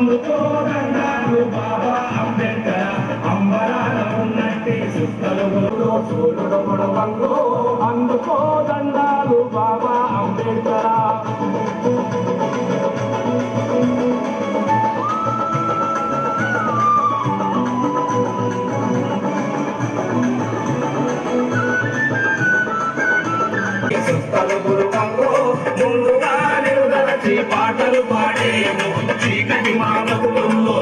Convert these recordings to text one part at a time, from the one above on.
అందుకోదండాలు బాబా అంబేద్కర్ అంబరాల ఉన్నట్టే సుత్తలు సూర్యుడు పొడవంగో అందుకోదండాలు బాబా అంబేద్కర్ ముందుగా నిరుదలచి పాటలు పాడేము చీకటి మానవుల్లో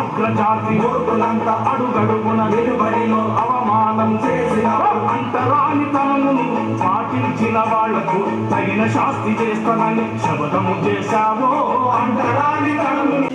అగ్రజాతి మూర్ఖులంతా అడుగడుగున నిలుబడిలో అవమానం చేసిన అంతరాని తనమును పాటించిన వాళ్లకు తగిన శాస్తి చేస్తానని శపథము చేశావో అంతరాని తనమును.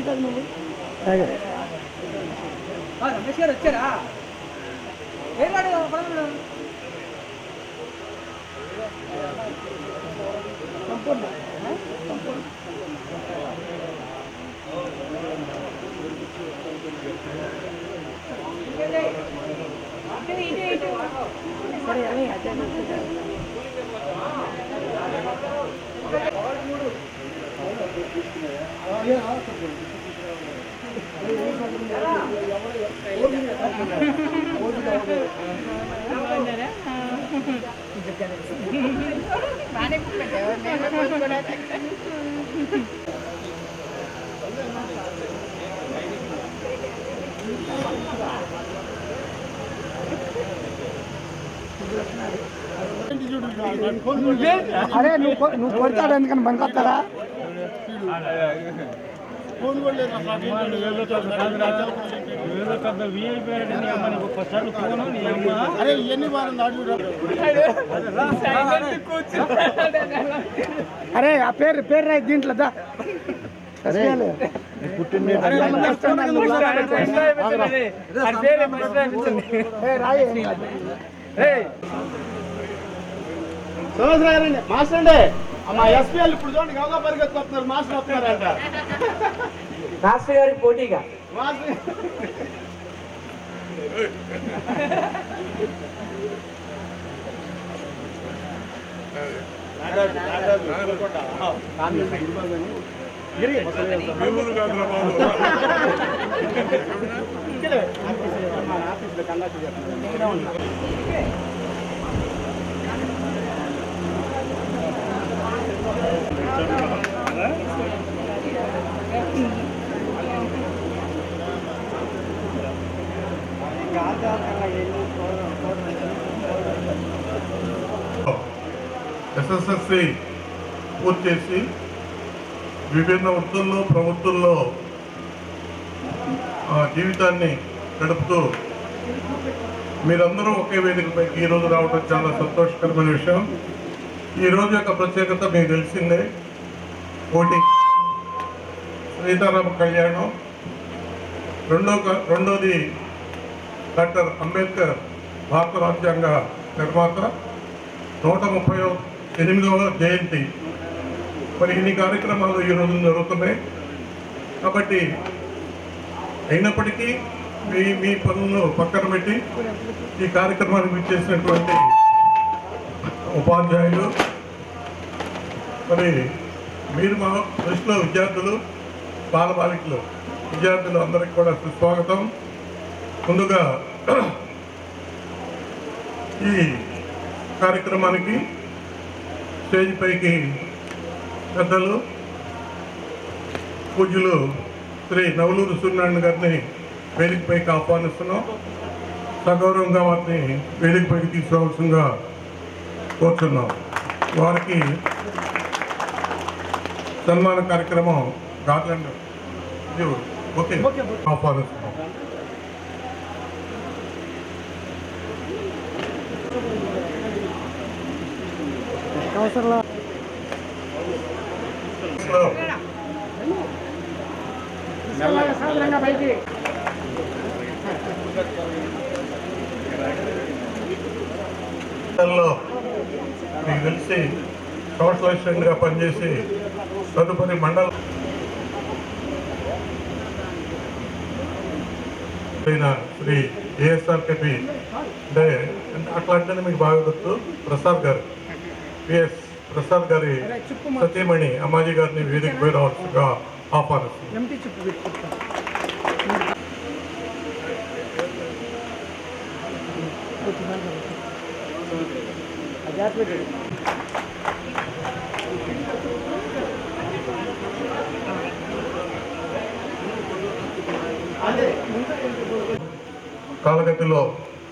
అరే నువ్వు కొడతాడు ఎందుకని బంకొస్తారా అరే ఎన్ని అరే ఆ పేరు రాయి దీంట్లో సంవత్సరాలండి మాస్టర్ అండి మా ఎస్పీఎల్ ఇప్పుడు చూడండి గంగా పరిగెత్తుకొస్తున్నారు మాస్టర్ వస్తున్నారంట మాస్టర్ గారికి పోటీగా ఎస్ఎస్ఎస్సి పూర్తి చేసి విభిన్న వృత్తుల్లో ప్రవృత్తుల్లో జీవితాన్ని గడుపుతూ మీరందరూ ఒకే వేదికపైకి ఈరోజు రావడం చాలా సంతోషకరమైన విషయం. ఈరోజు యొక్క ప్రత్యేకత మీకు తెలిసిందే, కోటి సీతారామ కళ్యాణం, రెండోది డాక్టర్ అంబేద్కర్ భారత రాజ్యాంగ నిర్మాత 138వ జయంతి. మరి ఇన్ని కార్యక్రమాలు ఈ రోజు జరుగుతున్నాయి కాబట్టి అయినప్పటికీ మీ పనులను పక్కన పెట్టి ఈ కార్యక్రమానికి విచ్చేసినటువంటి ఉపాధ్యాయులు, మరి మీరు మా దృష్టిలో విద్యార్థులు, బాలబాలికలు విద్యార్థులు అందరికీ కూడా సుస్వాగతం. ముందుగా ఈ కార్యక్రమానికి స్టేజ్ పైకి పెద్దలు పూజ్యులు శ్రీ నవలూరు సూర్యనారాయణ గారిని వేదికపైకి ఆహ్వానిస్తున్నాం. సగౌరవంగా వారిని వేదికపైకి తీసుకోవాల్సిందిగా కోరుతున్నాం. వారికి సన్మాన కార్యక్రమం గార్లెండ్ ఓకే ఆహ్వానిస్తున్నాం. మీకు తెలిసి సోషల్ అసిస్టెంట్గా పనిచేసి తదుపరి మండలం అయిన శ్రీ ఏఎస్ఆర్కేపి అంటే అట్లాంటిది మీకు బాగా గుర్తు ప్రసాద్ గారు, పిఎస్ ప్రసాద్ గారి సతీమణి అమ్మాజీ గారిని వేదిక పై రావాల్సిందిగా ఆహ్వానిస్తుంది.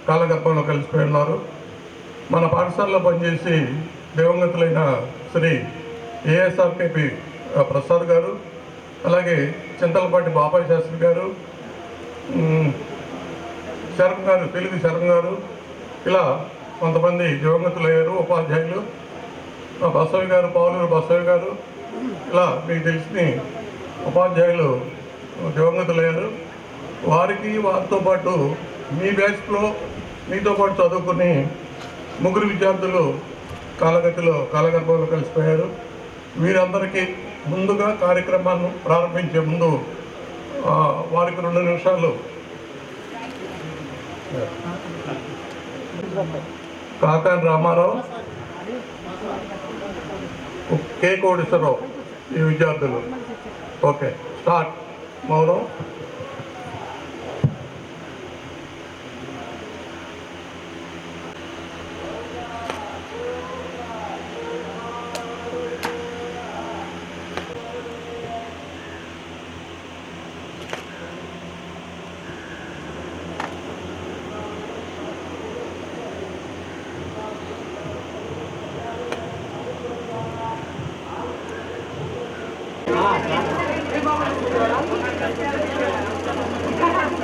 కాలగర్భంలో కలిసిపోయి ఉన్నారు. మన పాఠశాలలో పనిచేసి దివంగతులైన శ్రీ ఏఎస్ఆర్కేపి ప్రసాద్ గారు, అలాగే చింతలపాటి బాబాయ్ శాస్త్రి గారు, శరం గారు, తెలుగు శరం గారు, ఇలా కొంతమంది దివంగతులయ్యారు. ఉపాధ్యాయులు బసవి గారు, పావులూరు బసవి గారు, ఇలా మీకు తెలిసిన ఉపాధ్యాయులు దివంగతులయ్యారు. వారితో పాటు మీ బ్యాచ్లో మీతో పాటు చదువుకుని ముగ్గురు విద్యార్థులు కాలగర్భంలో కలిసిపోయారు. వీరందరికీ ముందుగా కార్యక్రమాన్ని ప్రారంభించే ముందు వారికి 2 నిమిషాలు కాకాని రామారావు, కే కోడేశ్వరరావు ఈ విద్యార్థులు. Okay, start. మౌనం.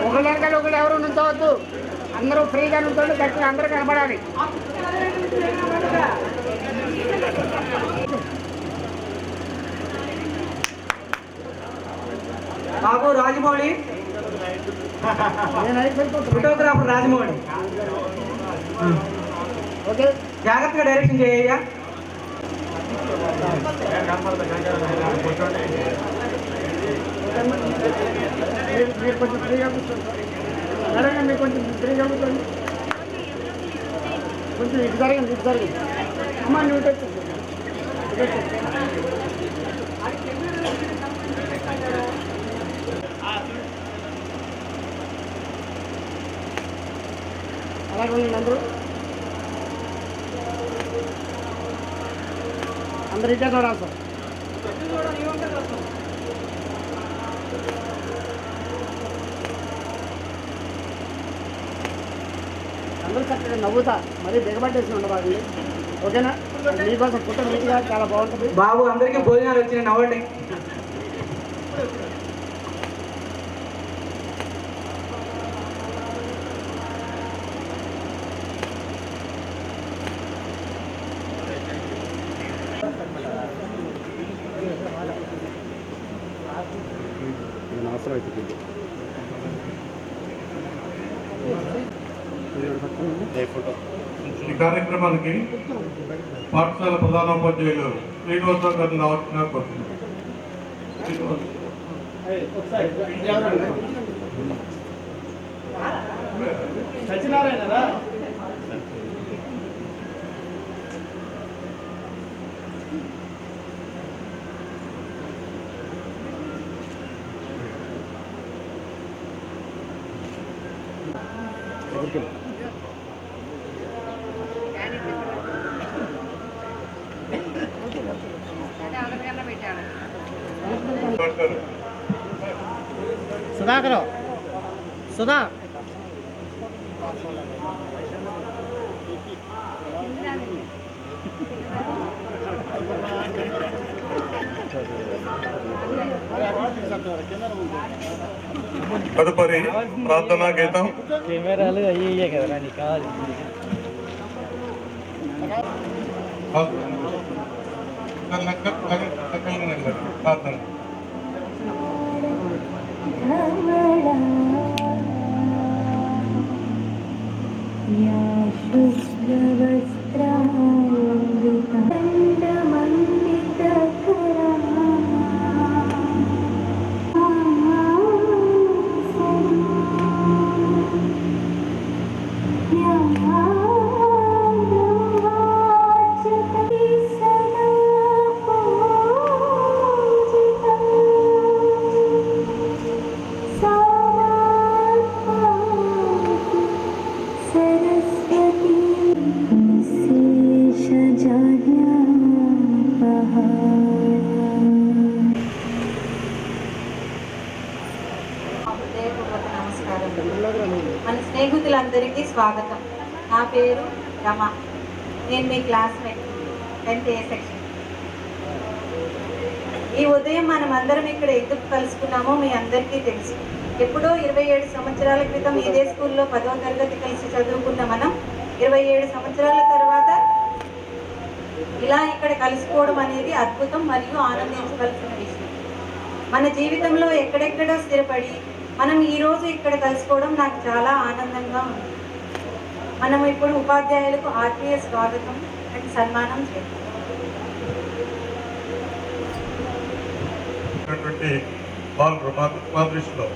ఒకళ్ళెనకాల ఒకళ్ళు ఎవరు నుంచోవద్దు, అందరూ ఫ్రీగా నుంచోండి, గట్టిగా అందరూ కనపడాలి. బాబు రాజమౌళి, ఫోటోగ్రాఫర్ రాజమౌళి. ఓకే, జాగ్రత్తగా డైరెక్షన్ చేయ్యా. మీరు కొంచెం ఫ్రీగా కూర్చోండి మేడం, మీరు కొంచెం ఫ్రీగా కూర్చోండి, కొంచెం ఇటు జరగండి. అమ్మ నువ్వు వచ్చి అలాగే ఉండండి. అందరూ ఇటే చూడాలి సార్. అందరూ చక్కగా నవ్వుతా, మరీ దిగబట్టేసి ఉండవాళ్ళు. ఓకేనా? మీకోసం ఫోటో నీట్గా చాలా బాగుంటుంది. బాబు అందరికీ భోజనాలు వచ్చినాయి, నవ్వండి. ఈ కార్యక్రమానికి పాఠశాల ప్రధానోపాధ్యాయులు శ్రీనివాసరావు గారిని రావాల్సిన కోరుతున్నాను. సత్యనారాయణ సుధాకర్, సుధా తదుపరి ప్రార్థనా గీతం. కెమెరాలు అయ్యే కదా నీకు కావాలి. ప్రార్థన. మన స్నేహితులందరికీ స్వాగతం. నా పేరు రమ. నేను మీ క్లాస్మేట్ 10th A సెక్షన్. ఈ ఉదయం మనం అందరం ఇక్కడ ఎందుకు కలుసుకున్నామో మీ అందరికీ తెలుసు. ఎప్పుడో 27 సంవత్సరాల క్రితం ఇదే స్కూల్లో 10వ తరగతి కలిసి చదువుకున్న మనం 27 సంవత్సరాల తర్వాత ఇలా ఇక్కడ కలుసుకోవడం అనేది అద్భుతం మరియు ఆనందించవలసిన విషయం. మన జీవితంలో ఎక్కడెక్కడో స్థిరపడి మనం ఈరోజు ఇక్కడ కలుసుకోవడం నాకు చాలా ఆనందంగా ఉంది. మనం ఇప్పుడు ఉపాధ్యాయులకు ఆత్మీయ స్వాగతం అండ్ సన్మానం చేస్తాం. వాళ్ళు మా దృష్టిలో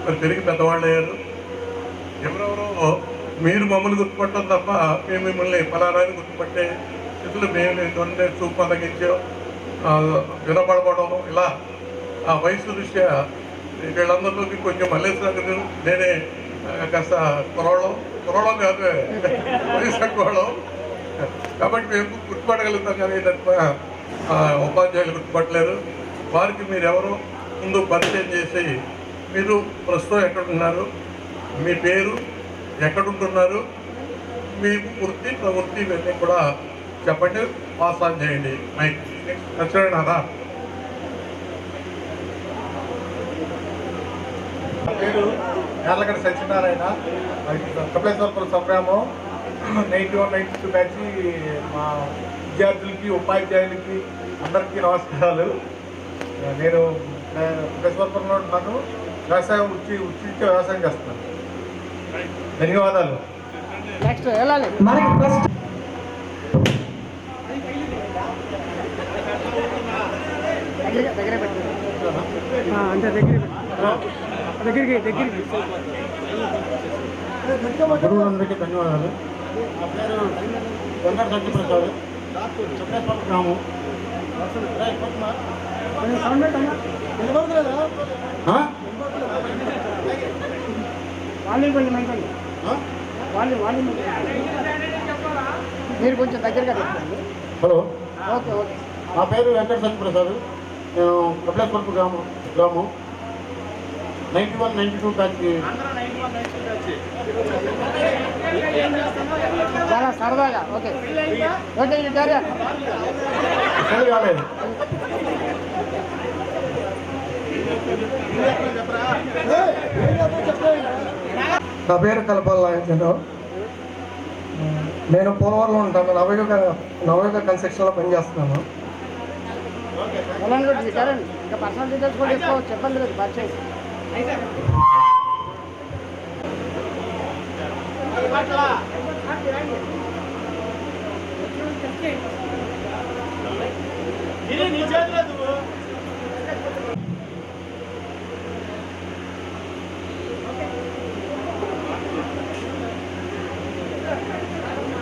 మరి తిరిగి పెద్దవాళ్ళు అయ్యారు. ఎవరెవరో మీరు మమ్మల్ని గుర్తుపట్టడం తప్ప మేము మిమ్మల్ని ఫలానాన్ని గుర్తుపట్టే స్థితిలో మేము దొండే చూపు తగ్గించో వినపడపడం ఇలా ఆ వయసు దృష్ట్యా వీళ్ళందరిలోకి కొంచెం మల్లేశ్వర నేనే కాస్త కురవడం కాదు వయసు తక్కువడం కాబట్టి మేము గుర్తుపట్టగలుగుతాం కానీ తప్ప ఉపాధ్యాయులు గుర్తుపట్టలేరు. వారికి మీరెవరో ముందు పరిచయం చేసి మీరు ప్రస్తుతం ఎక్కడున్నారు, మీ పేరు, ఎక్కడుంటున్నారు, మీ వృత్తి ప్రవృత్తి ఇవన్నీ కూడా చెప్పండి. పాస్ ఆన్ చేయండి. మైక్ నచ్చడా? నా పేరు యార్లగడ్డ సత్యనారాయణ. కపిలేశ్వరపురం సంగ్రామం 91-92 బ్యాచ్ మా విద్యార్థులకి ఉపాధ్యాయులకి అందరికీ నమస్కారాలు. నేను కపిలేశ్వరపురంలో ఉన్నాను. వ్యవసాయం ఉచిత వ్యవసాయం చేస్తున్నాను. ధన్యవాదాలు. నెక్స్ట్ వెళ్ళాలి. మనకి ఫస్ట్ దగ్గర పెట్టు. అంతే దగ్గరికి గురువులందరికీ ధన్యవాదాలు. నా పేరు వెంకట సత్యప్రసాద్. కపిలేశ్వరపురం గ్రామం. మీరు కొంచెం దగ్గరగా పెట్టండి. Hello, okay okay. నా పేరు వెంకట సత్యప్రసాద్. నేను కపిలేశ్వరపురం గ్రామం 91-92 బ్యాచ్. చాలా సరదాగా. Okay okay. ఇది క్యారియర్ కాలేదు. నా పేరు కలపాల నాగేశ్వరరావు. నేను పోలవరంలో ఉంటాను. నవయుగ కన్స్ట్రక్షన్లో పనిచేస్తున్నాను. ఇంకా పర్సనల్ డీటెయిల్స్ కూడా తీసుకోవచ్చు. చెప్పండి లేదు పరిచయం.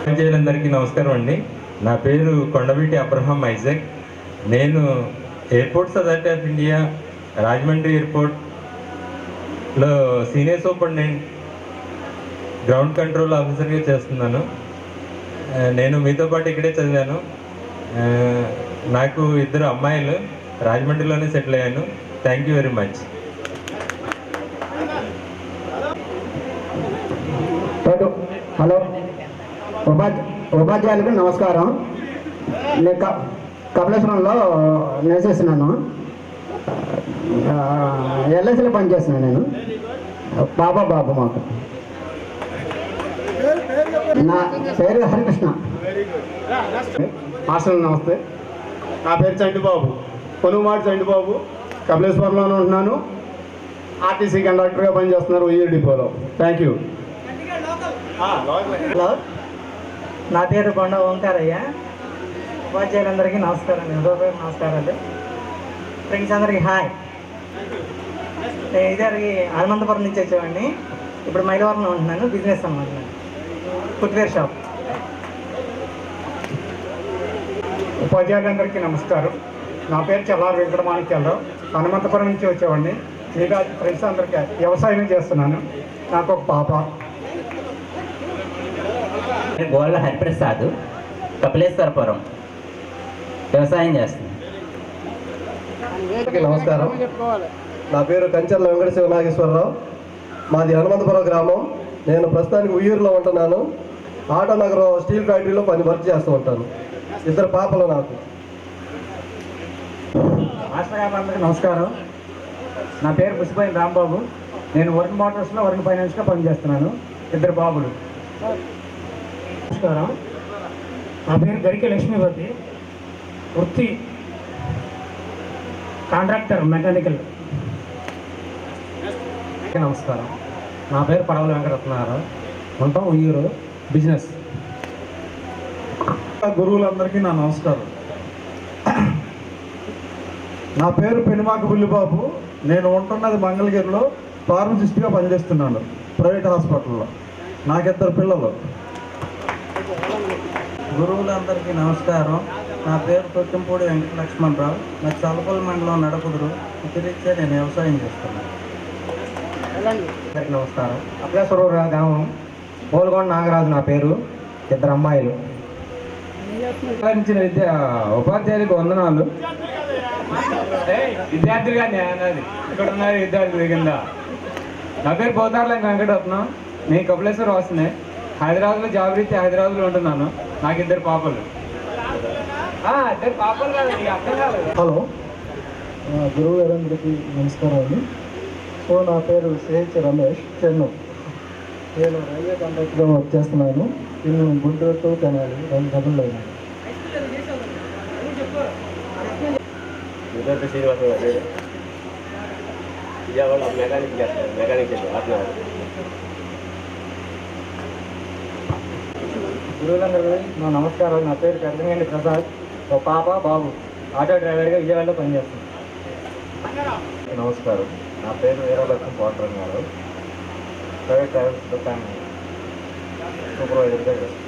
ఉపాధ్యాయులందరికీ నమస్కారం అండి. నా పేరు కొండవీటి అబ్రహాం ఐజాక్. నేను airports authority of India Rajahmundry ఎయిర్పోర్ట్లో సీనియర్ సూపరింటెండెంట్ గ్రౌండ్ కంట్రోల్ ఆఫీసర్గా చేస్తున్నాను. నేను మీతో పాటు ఇక్కడే చదివాను. నాకు 2 అమ్మాయిలు. రాజమండ్రిలోనే సెటిల్ అయ్యాను. Thank you very much. Hello, ఉపాధ్యాయులకు నమస్కారం. నేను కపిలేశ్వరంలో నివసిస్తున్నాను. ఎల్ఐసిలో పనిచేస్తున్నాను. నేను బాబు మాకు. నా పేరు హరికృష్ణ. హాస్టల్ నమస్తే. నా పేరు చండిబాబు, పొనుమాటి చండిబాబు. కపిలేశ్వరంలోనే ఉంటున్నాను. ఆర్టీసీ కండక్టర్గా పనిచేస్తున్నారు ఉయ్యూరు డిపోలో. Thank you. హలో, నా పేరు కొండ ఓంకారయ్య. ఉపాధ్యాయులందరికీ నమస్కారం. నమస్కారాలు. ఫ్రెండ్స్ అందరికీ హాయ్. నేను ఇద్దరికి హనుమంతపురం నుంచి వచ్చేవాడిని. ఇప్పుడు మైలవరంలో ఉంటున్నాను. బిజినెస్ అన్నమాట. Footwear shop. ఉపాధ్యాయులందరికీ నమస్కారం. నా పేరు చల్లారు వెంకటమాణిక్యాలరావు. హనుమంతపురం నుంచి వచ్చేవాడిని. మిగతా ఫ్రెండ్స్ అందరికీ వ్యవసాయం చేస్తున్నాను. నాకు ఒక పాప. గోళ్ళ హరిప్రసాద్, కపిలేశ్వరపురం వ్యవసాయం చేస్తున్నాను. నమస్కారం. చెప్పుకోవాలి. నా పేరు కంచర్ల వెంకట శివ నాగేశ్వరరావు. మాది హనుమంతపురం గ్రామం. నేను ప్రస్తుతానికి ఉయ్యూరులో ఉంటున్నాను. ఆటోనగర్ స్టీల్ ఫ్యాక్టరీలో వర్క్ చేస్తూ ఉంటాను. 2 పాపలు నాకు. మాస్టర్ గారు అందరికీ నమస్కారం. నా పేరు పుష్పైన రాంబాబు. నేను వరుణ్ మోటార్స్లో వరుణ్ ఫైనాన్స్గా పనిచేస్తున్నాను. 2 బాబులు. నమస్కారం. నా పేరు గరికే లక్ష్మీపతి. వృత్తి కాంట్రాక్టర్ మెకానికల్. నమస్కారం. నా పేరు పడవల వెంకటరత్నారావు. ఉంటాం ఉయ్యూరు. బిజినెస్. గురువులందరికీ నా నమస్కారం. నా పేరు పెనుమాక బుల్లిబాబు. నేను ఉంటున్నది మంగళగిరిలో ఫార్మసిస్ట్గా పనిచేస్తున్నాను ప్రైవేట్ హాస్పిటల్లో. నాకు 2 పిల్లలు. గురువులందరికీ నమస్కారం. నా పేరు తొట్టింపూడి వెంకట లక్ష్మణరావు. నాకు చలపల్లి మండలం నడకుదురు. వృత్తిరీత్యా నేను వ్యవసాయం చేస్తున్నాను. అందరికీ నమస్కారం. అభ్యాసరావు గ్రామం. పోల్గొండ నాగరాజు నా పేరు. 2 అమ్మాయిలు. విద్య ఉపాధ్యాయులకు వందనాలు. విద్యార్థులుగా అన్నది ఇక్కడ ఉన్నారు విద్యార్థుల కింద. నా పేరు పోతారులే వెంకటరత్నం. నేను కపిలేశ్వర వాసునే. హైదరాబాద్లో జాబ్ రీత్యా హైదరాబాద్లో ఉంటున్నాను. నాకు 2 పాపలు. 2 పాపలు కాదండి, అర్థం కాలేదు. హలో, గురువు గారందరికీ నమస్కారం అండి. సో నా పేరు సిహెచ్ రమేష్, చెన్ను. నేను రైల్వే కాంట్రాక్ట్గా వర్క్ చేస్తున్నాను. నేను గుంటూరు టు తెనాలి 2 గదుల్లో ఉన్నాను. గురువులందరికీ నా నమస్కారం. నా పేరు పెద్దగండి ప్రసాద్. ఒక పాప బాబు. ఆటో డ్రైవర్గా విజయవాడలో పనిచేస్తాను. నమస్కారం. నా పేరు వీరలక్ష్మి పోటరం గారు. ప్రైవేట్ ట్రావెల్స్ దుకాణం సూపర్వైజర్గా చేస్తాను.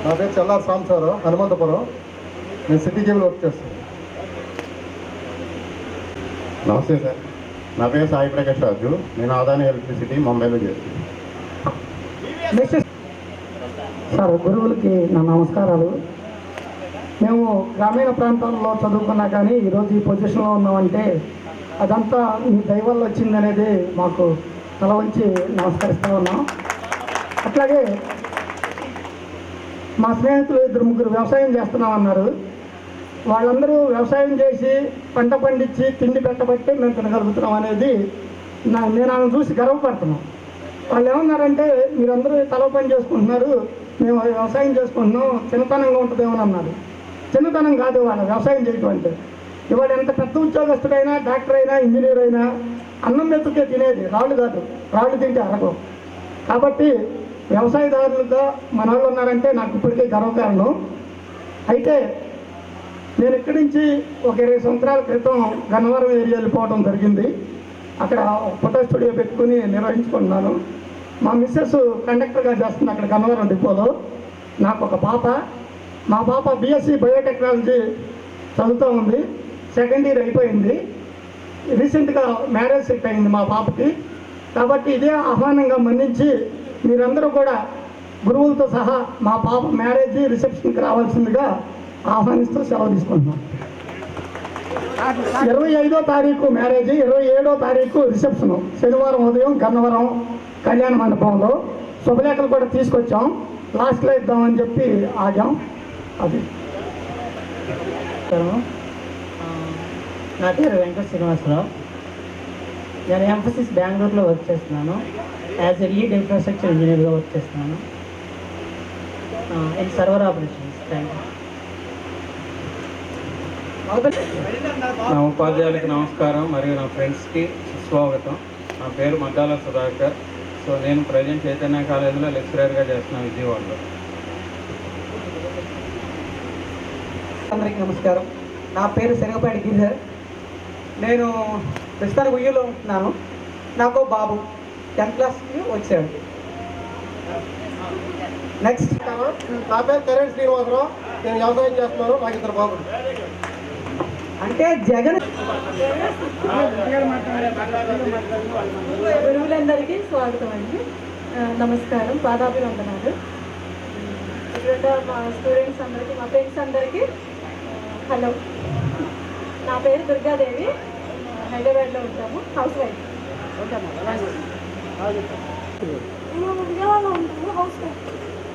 నా పేరు చల్లారి సాంసారావు, హనుమంతపురం. నేను సిటీ కేబుల్ వర్క్ చేస్తాను. నమస్తే సార్. నా పేరు సాయి ప్రకాష్ రాజు. నేను ఆదాని ఎలక్ట్రిసిటీ ముంబైలో చేస్తాను. సార్, గురువులకి నా నమస్కారాలు. మేము గ్రామీణ ప్రాంతాల్లో చదువుకున్నా కానీ ఈరోజు ఈ పొజిషన్లో ఉన్నామంటే అదంతా మీ దయ వల్ల వచ్చిందనేది మాకు తల వంచి నమస్కరిస్తూ ఉన్నాం. అట్లాగే మా స్నేహితులు 2-3 వ్యవసాయం చేస్తున్నామన్నారు. వాళ్ళందరూ వ్యవసాయం చేసి పంట పండించి తిండి పెట్టబట్టి మేము తినగలుగుతున్నాం అనేది నేను ఆమెను చూసి గర్వపడుతున్నాం. వాళ్ళు ఏమన్నారంటే మీరందరూ తల పని చేసుకుంటున్నారు, మేము వ్యవసాయం చేసుకుంటున్నాం, చిన్నతనంగా ఉంటుందేమో అన్నారు. చిన్నతనం కాదు వాళ్ళ వ్యవసాయం చేయటం అంటే. ఇవాళ ఎంత పెద్ద ఉద్యోగస్తుడైనా, డాక్టర్ అయినా, ఇంజనీర్ అయినా అన్నం మెతుకే తినేది, రాళ్ళు కాదు. రాళ్ళు తింటే అరగవు. కాబట్టి వ్యవసాయదారులుగా మన వాళ్ళు ఉన్నారంటే నాకు ఇప్పటికే గర్వకారణం. అయితే నేను ఇక్కడి నుంచి ఒక 20 సంవత్సరాల క్రితం గన్నవరం ఏరియా వెళ్ళిపోవడం జరిగింది. అక్కడ ఫోటో స్టూడియో పెట్టుకుని నిర్వహించుకుంటున్నాను. మా మిస్సెస్ కండక్టర్గా చేస్తుంది అక్కడ గన్నవరం డిపోలో. నాకు ఒక పాప. మా పాప బీఎస్సీ బయోటెక్నాలజీ చదువుతూ ఉంది. 2nd ఇయర్ అయిపోయింది. రీసెంట్గా మ్యారేజ్ సెట్ అయింది మా పాపకి. కాబట్టి ఇదే ఆహ్వానంగా మన్నించి మీరందరూ కూడా గురువులతో సహా మా పాప మ్యారేజ్ రిసెప్షన్కి రావాల్సిందిగా ఆహ్వానిస్తూ సెలవు తీసుకుంటున్నాం. 25వ తారీఖు మ్యారేజ్, 27వ తారీఖు రిసెప్షను. శనివారం ఉదయం గన్నవరం కళ్యాణ మండపంలో. శుభలేఖలు కూడా తీసుకొచ్చాం. లాస్ట్లో ఇద్దామని చెప్పి ఆగాం. అది నా పేరు వెంకట శ్రీనివాసరావు. నేను ఎంఫసిస్ బెంగళూరులో వర్క్ చేస్తున్నాను. యాజ్ ఎ లీడ్ ఇన్ఫ్రాస్ట్రక్చర్ ఇంజనీర్గా వర్క్ చేస్తున్నాను in server operations. Thank you. నా ఉపాధ్యాయులకి నమస్కారం మరియు నా ఫ్రెండ్స్కి సుస్వాగతం. నా పేరు మద్దాల సుధాకర్. సో నేను ప్రజెంట్ చైతన్య కాలేజీలో లెక్చరర్గా చేస్తున్నాను విజయవాడలో. అందరికీ నమస్కారం. నా పేరు శనగపాటి గిరిధర్. నేను ప్రస్తుతానికి ఉయ్యూలో ఉంటున్నాను. నాకు బాబు 10th క్లాస్కి వచ్చాడు. నెక్స్ట్. నా పేరు కరెంట్ శ్రీనివాసరావు. నేను వ్యవసాయం చేస్తున్నాను. నాకు 2 బాబులు. అంటే జగన్. గురువులందరికీ స్వాగతం అండి. నమస్కారం, పాదాభివందనాలు. ఇక్కడ మా స్టూడెంట్స్ అందరికీ, మా ఫ్రెండ్స్ అందరికీ హలో. నా పేరు దుర్గాదేవి. హైదరాబాద్లో ఉంటాము. House wife.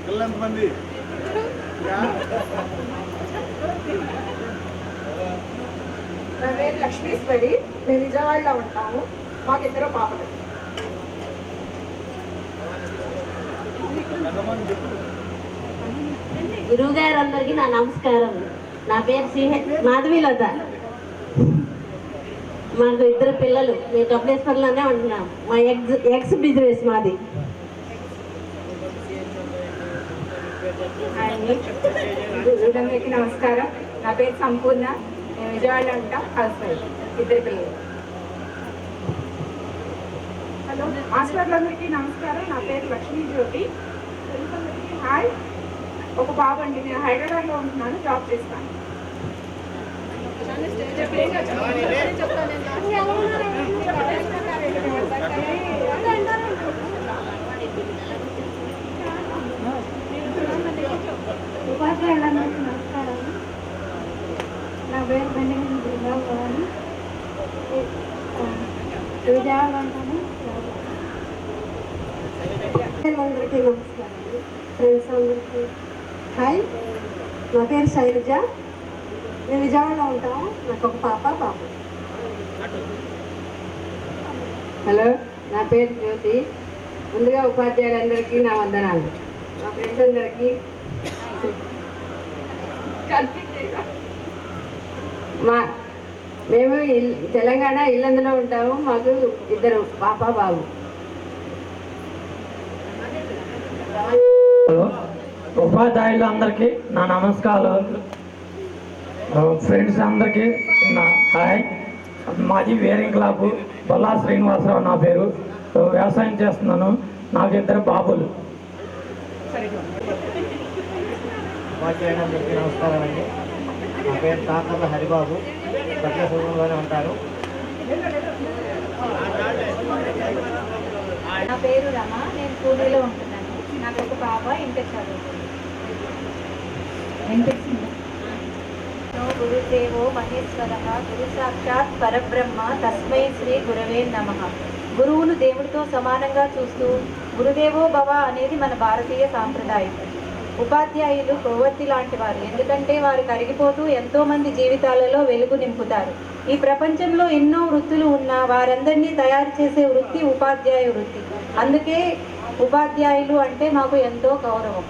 పిల్లలు ఎంతమంది? నా పేరు లక్ష్మీశ్వరి, మేము విజయవాడలో ఉంటాము. మాకు ఇద్దరు పాపలు. గురువు గారు అందరికీ నా నమస్కారం. నా పేరు మాధవీలత. మాకు ఇద్దరు పిల్లలు. మేము కపిలేశ్వర్లోనే ఉంటున్నాం. మా ఎక్స్ బిజినెస్ మాది. అందరికీ నమస్కారం. నా పేరు సంపూర్ణ, మేము విజయవాడలో ఉంటాం. హౌస్ వైఫ్, ఇద్దరు పిల్లలు. హలో మాస్టర్లందరికీ నమస్కారం. నా పేరు లక్ష్మీ జ్యోతి. హాయ్. ఒక బాబు అండి. నేను హైదరాబాద్లో ఉంటున్నాను, జాబ్ చేస్తాను. ఉపాధ్యాయులందరికీ నమస్కారం. నా పేరు బెండగండి దుర్గాభవాని, విజయవాడలో ఉంటాను. అందరికీ నమస్కారం. ఫ్రెండ్స్ అందరికీ హాయ్. నా పేరు శైలజ, మేము విజయవాడలో ఉంటాము. నాకు ఒక పాప. హలో, నా పేరు జ్యోతి. ముందుగా ఉపాధ్యాయులందరికీ నా వందనాలు. మా ఫ్రెండ్స్ అందరికీ మేము తెలంగాణ ఇల్లందులో ఉంటాము. మాకు ఇద్దరు పాప బాబు. ఉపాధ్యాయులు అందరికీ నా నమస్కారాలు. ఫ్రెండ్స్ అందరికీ నా హాయ్. మాది వేరింగ్ క్లాబ్. బొల్లా శ్రీనివాసరావు నా పేరు. వ్యవసాయం చేస్తున్నాను. నాకు ఇద్దరు బాబులు. ఉపాధ్యాయులందరికీ నమస్కారం అండి. నా పేరు తాతల హరిబాబు, పట్ల ఉంటారు. నా పేరు రమ, నేను పూణేలో ఉంటున్నాను. నాకు ఒక పాప, ఇంటర్ చదువు. గురుదేవో మహేశ్వర, గురు సాక్షాత్ పరబ్రహ్మ, తస్మై శ్రీ గురవే నమః. గురువును దేవుడితో సమానంగా చూస్తూ గురుదేవో భవ అనేది మన భారతీయ సాంప్రదాయం. ఉపాధ్యాయులు కొవ్వొత్తి లాంటి వారు. ఎందుకంటే వారు కరిగిపోతూ ఎంతో మంది జీవితాలలో వెలుగు నింపుతారు. ఈ ప్రపంచంలో ఎన్నో వృత్తులు ఉన్నా వారందరినీ తయారు చేసే వృత్తి ఉపాధ్యాయ వృత్తి. అందుకే ఉపాధ్యాయులు అంటే మాకు ఎంతో గౌరవం.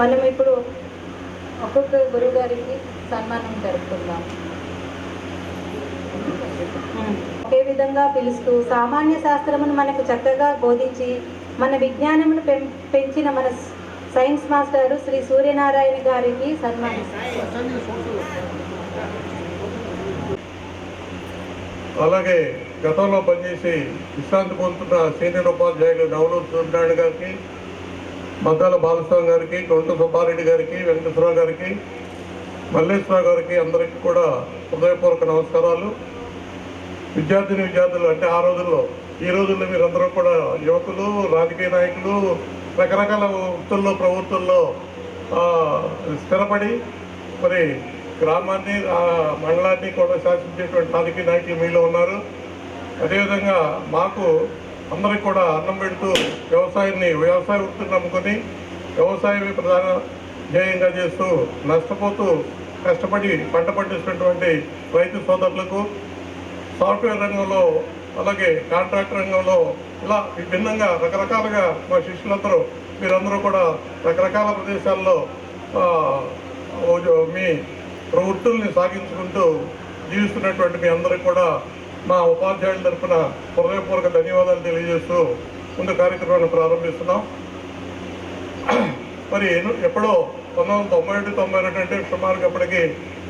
మనం ఇప్పుడు ఒక్కొక్క గురువు గారికి సన్మానం జరుపుకుందాం. ఒకే విధంగా పిలుస్తూ సామాన్య శాస్త్రమును మనకు చక్కగా బోధించి మన విజ్ఞానమును పెంచిన మన సైన్స్ మాస్టారు శ్రీ సూర్యనారాయణ గారికి సన్మానిస్తారు. అలాగే గతంలో పనిచేసి విశ్రాంతి పొందుతున్న సీనియర్ ఉపాధ్యాయులు నవలూరు సూర్యనారాయణ గారికి, మద్దాల బాలస్వామి గారికి, తొంట సుబ్బారెడ్డి గారికి, వెంకటేశ్వరరావు గారికి, మల్లేశ్వరరావు గారికి అందరికీ కూడా హృదయపూర్వక నమస్కారాలు. విద్యార్థులు అంటే ఆ రోజుల్లో, ఈ రోజుల్లో మీరందరూ కూడా యువకులు, రాజకీయ నాయకులు, రకరకాల వృత్తుల్లో ప్రవృత్తుల్లో స్థిరపడి మరి గ్రామాన్ని, మండలాన్ని కూడా శాసించేటువంటి రాజకీయ నాయకులు మీలో ఉన్నారు. అదేవిధంగా మాకు అందరికి కూడా అన్నం పెడుతూ వ్యవసాయ వృత్తిని నమ్ముకొని వ్యవసాయమే ప్రధాన ధ్యేయంగా చేస్తూ నష్టపోతూ కష్టపడి పంట పండిస్తున్నటువంటి రైతు సోదరులకు, సాఫ్ట్వేర్ రంగంలో అలాగే కాంట్రాక్ట్ రంగంలో ఇలా విభిన్నంగా రకరకాలుగా మా శిష్యులందరూ మీరందరూ కూడా రకరకాల ప్రదేశాల్లో మీ వృత్తుల్ని సాగించుకుంటూ జీవిస్తున్నటువంటి మీ అందరికీ కూడా మా ఉపాధ్యాయుల తరఫున హృదయపూర్వక ధన్యవాదాలు తెలియజేస్తూ ముందు కార్యక్రమాన్ని ప్రారంభిస్తున్నాం. మరి ఎప్పుడో 1991-92 అంటే సుమారుగా అప్పటికి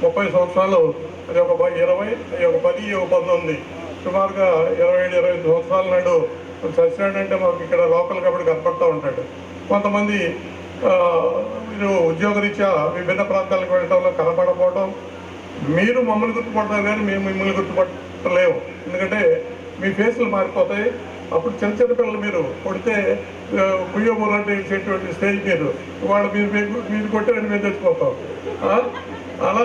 30 సంవత్సరాలు, అది ఒక 20, ఒక 10, ఒక 19, సుమారుగా 27-28 సంవత్సరాల నాడు సత్యనారాయణ అంటే మాకు ఇక్కడ లోకల్ కాబట్టి కనపడుతూ ఉంటాడు. కొంతమంది మీరు ఉద్యోగరీత్యా విభిన్న ప్రాంతాలకు వెళ్ళటంలో కనపడకపోవడం, మీరు మమ్మల్ని గుర్తుపడతారు కానీ మేము మిమ్మల్ని గుర్తుపట్టలేము. ఎందుకంటే మీ ఫేస్లు మారిపోతాయి. అప్పుడు చిన్న చిన్న పిల్లలు మీరు కొడితే కుయ్యమూరు అంటే ఇచ్చేటువంటి స్టేజ్ మీరు వాళ్ళు మీరు కొట్టారని మేము తెచ్చిపోతాం. అలా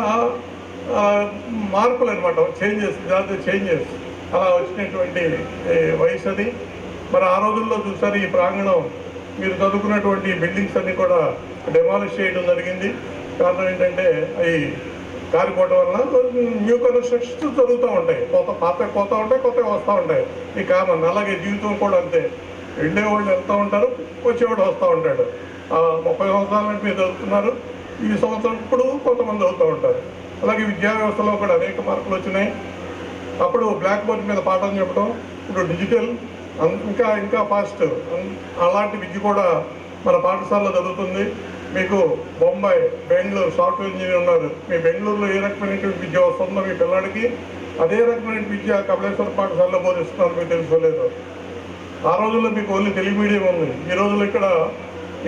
మార్పులు అనమాట, చేంజెస్ అలా వచ్చినటువంటి వయసు అది. మరి ఆ రోజుల్లో చూసారు ఈ ప్రాంగణం మీరు చదువుకున్నటువంటి బిల్డింగ్స్ అన్నీ కూడా డెమాలిష్ చేయడం జరిగింది. కారణం ఏంటంటే అవి కారిపోవడం వల్ల న్యూ కన్స్ట్రక్షన్స్ జరుగుతూ ఉంటాయి, పాత పోతూ ఉంటాయి, కొత్తగా వస్తూ ఉంటాయి. ఈ కామన్. అలాగే జీవితం కూడా అంతే, వెళ్ళేవాళ్ళు వెళ్తూ ఉంటారు, వచ్చేవాడు వస్తూ ఉంటాడు. 30 సంవత్సరాల నుంచి మీరు చదువుతున్నారు, ఈ సంవత్సరం ఇప్పుడు కొంతమంది అవుతూ ఉంటారు. అలాగే విద్యా వ్యవస్థలో కూడా అనేక మార్పులు వచ్చినాయి. అప్పుడు బ్లాక్ బోర్డ్ మీద పాఠం చెప్పడం, ఇప్పుడు డిజిటల్, ఇంకా ఫాస్ట్. అలాంటి విద్య కూడా మన పాఠశాలలో జరుగుతుంది. మీకు బొంబాయి, బెంగళూరు సాఫ్ట్వేర్ ఇంజనీర్ ఉన్నారు. మీ బెంగళూరులో ఏ రకమైనటువంటి విద్య వస్తుందో మీ పిల్లాడికి అదే రకమైన విద్య కపిలేశ్వర పాఠశాలలో బోధిస్తున్నారు, మీకు తెలుసుకోలేదు. ఆ రోజుల్లో మీకు ఓన్లీ తెలుగు మీడియం ఉంది. ఈ రోజుల్లో ఇక్కడ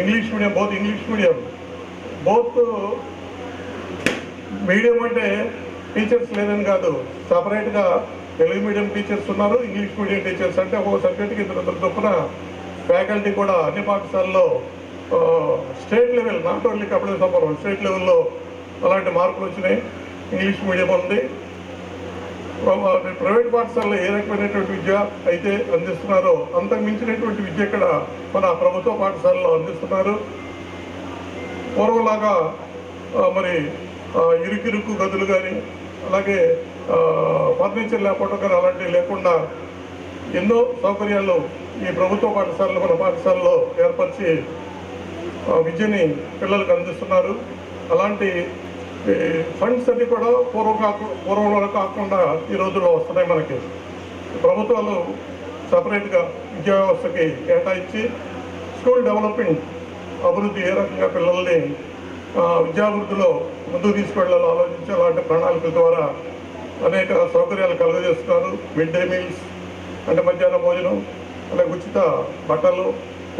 ఇంగ్లీష్ మీడియం, బోత్ మీడియం అంటే టీచర్స్ లేదని కాదు, సపరేట్గా తెలుగు మీడియం టీచర్స్ ఉన్నారు, ఇంగ్లీష్ మీడియం టీచర్స్. అంటే ఒక్కొక్క సబ్జెక్ట్కి ఇద్దరు చొప్పున ఫ్యాకల్టీ కూడా అన్ని పాఠశాలలో state level, not only Kapileswaram, state లెవెల్లో అలాంటి మార్పులు వచ్చినాయి. ఇంగ్లీష్ మీడియం ఉంది. ప్రైవేట్ పాఠశాలలో ఏ రకమైనటువంటి విద్య అయితే అందిస్తున్నారో అంతకు మించినటువంటి విద్య ఇక్కడ మన ప్రభుత్వ పాఠశాలలో అందిస్తున్నారు. పూర్వంలాగా మరి ఇరుకిరుకు గదులు కానీ అలాగే ఫర్నిచర్ లేకపోవడం కానీ అలాంటివి లేకుండా ఎన్నో సౌకర్యాలు ఈ ప్రభుత్వ పాఠశాలలో మన పాఠశాలలో ఏర్పరిచి విద్యని పిల్లలకు అందిస్తున్నారు. అలాంటి ఫండ్స్ అన్నీ కూడా పూర్వంలో కాకుండా ఈ రోజుల్లో వస్తున్నాయి. మనకి ప్రభుత్వాలు సపరేట్గా విద్యా వ్యవస్థకి కేటాయించి స్కూల్ డెవలప్మెంట్, అభివృద్ధి ఏ రకంగా పిల్లల్ని విద్యాభివృద్ధిలో ముందుకు తీసుకువెళ్ళాలో ఆలోచించి అలాంటి ప్రణాళికల ద్వారా అనేక సౌకర్యాలు కలుగజేస్తున్నారు. మిడ్ డే మీల్స్ అంటే మధ్యాహ్న భోజనం, అలాగే ఉచిత బట్టలు,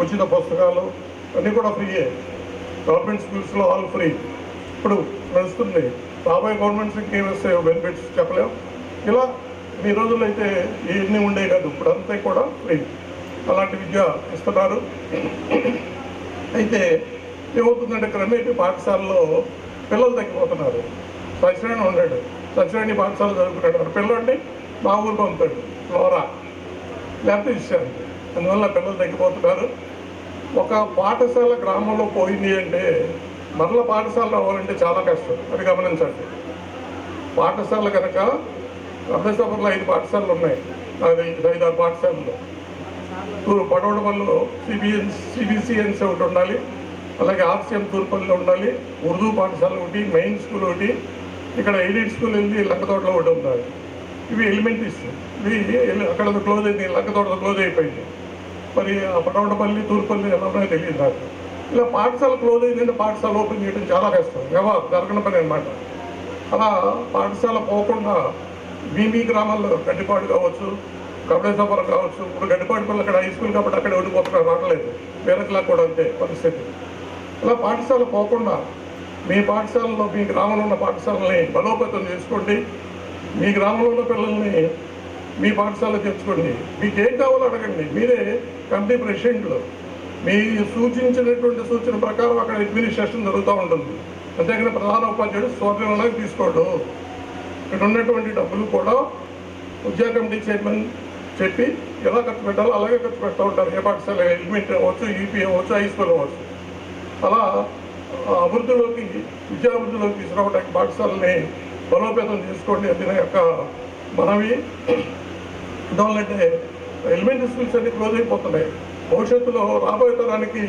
ఉచిత పుస్తకాలు అన్నీ కూడా ఫ్రీయే. గవర్నమెంట్ స్కూల్స్లో ఆల్ ఫ్రీ ఇప్పుడు నడుస్తుంది. రాబోయే గవర్నమెంట్స్ ఇంకేమొస్తాయో బెనిఫిట్స్ చెప్పలేం. ఇలా ఈ రోజుల్లో అయితే ఇవన్నీ ఉండే కాదు, ఇప్పుడు అంతా కూడా ఫ్రీ. అలాంటి విద్య ఇస్తున్నారు. అయితే ఏమవుతుందంటే క్రమేపీ పాఠశాలలో పిల్లలు తగ్గిపోతున్నారు. సత్యనారాయణ ఉన్నాడు, సత్యనారాయణ పాఠశాల చదువుకున్నాడు, పిల్లల్ని మా ఊరు పంపుతాడు, ఫ్లోరా లేకపోతే ఇచ్చారు. అందువల్ల పిల్లలు తగ్గిపోతున్నారు. ఒక పాఠశాల గ్రామంలో పోయింది అంటే మరల పాఠశాల రావాలంటే చాలా కష్టం, అది గమనించండి. పాఠశాల కనుక కపిలేశ్వరంలో 5 పాఠశాలలు ఉన్నాయి, అది 5-6 పాఠశాలలు. పడవడపల్లిలో సిబిసిఎన్సీ ఒకటి ఉండాలి, అలాగే ఆర్సిఎం తూర్పల్లిలో ఉండాలి, ఉర్దూ పాఠశాల ఒకటి, మెయిన్ స్కూల్ ఒకటి, ఇక్కడ ఎయిడెడ్ స్కూల్ వెళ్ళి లంకతోటలో ఒకటి ఉండాలి. ఇవి ఎలిమెంటరీస్. ఇవి అక్కడ క్లోజ్ అయింది, లంకతోటలో క్లోజ్ అయిపోయింది. మరి ఆ పడవడపల్లి, తూర్పల్లి ఎలా ఉన్నాయో తెలియదు నాకు. ఇలా పాఠశాల క్లోజ్ అయిందంటే పాఠశాల ఓపెన్ చేయడం చాలా కష్టం, జరగని పని అనమాట. అలా పాఠశాల పోకుండా మీ గ్రామాల్లో గడ్డిపాడు కావచ్చు, కపిలేశ్వరం కావచ్చు. ఇప్పుడు గడ్డిపాడు పిల్లలు అక్కడ హై స్కూల్ కాబట్టి అక్కడ ఓడిపోతున్నారు, రావట్లేదు. వేరకులా కూడా అంతే పరిస్థితి. అలా పాఠశాల పోకుండా మీ పాఠశాలలో, మీ గ్రామంలో ఉన్న పాఠశాలని బలోపేతం చేసుకోండి. మీ గ్రామంలో ఉన్న పిల్లల్ని మీ పాఠశాలలో చేర్చుకోండి. మీకు ఏం కావాలో అడగండి. మీరే కమిటీ ప్రెసిడెంట్లు. మీ సూచించినటువంటి సూచన ప్రకారం అక్కడ అడ్మినిస్ట్రేషన్ జరుగుతూ ఉంటుంది. అంతేకాని ప్రధాన ఉపాధ్యాయుడు స్వర్ణంలోకి తీసుకోడు. ఇక్కడ ఉన్నటువంటి డబ్బులు కూడా ఉద్యోగ కమిటీ చైర్మన్ చెప్పి ఎలా ఖర్చు పెట్టాలో అలాగే ఖర్చు పెడతా ఉంటారు. ఏ పాఠశాల ఎలిమెంటరీ అవ్వచ్చు, యూపీ అవ్వచ్చు, హై స్కూల్ అవ్వచ్చు. అలా అభివృద్ధిలోకి, విద్యాభివృద్ధిలోకి తీసుకురావడానికి పాఠశాలని బలోపేతం చేసుకోండి. అది నా యొక్క మనవి. ఎందువల్లంటే ఎలిమెంటరీ స్కూల్స్ అన్ని క్లోజ్ అయిపోతున్నాయి. భవిష్యత్తులో రాబోయే తరానికి